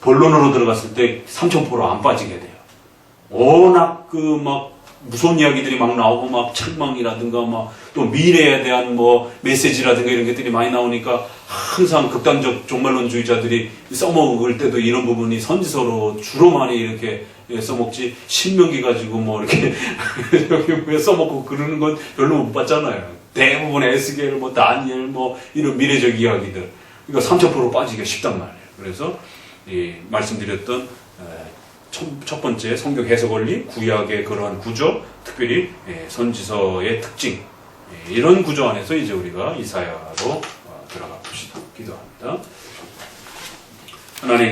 본론으로 들어갔을 때 삼천포로 안 빠지게 돼요. 워낙 무서운 이야기들이 막 나오고 막 책망이라든가 또 미래에 대한 메시지라든가 이런 것들이 많이 나오니까 항상 극단적 종말론주의자들이 써먹을 때도 이런 부분이 선지서로 주로 많이 이렇게 써먹지 신명기 가지고 이렇게 여기 써먹고 그러는 건 별로 못 봤잖아요. 대부분 에스겔, 다니엘, 이런 미래적 이야기들. 그러니까 삼천포로 빠지기가 쉽단 말이에요. 그래서 말씀드렸던 첫 번째 성경 해석 원리, 구약의 그러한 구조, 특별히 선지서의 특징, 이런 구조 안에서 이제 우리가 이사야로 들어가 봅시다. 기도합니다. 하나님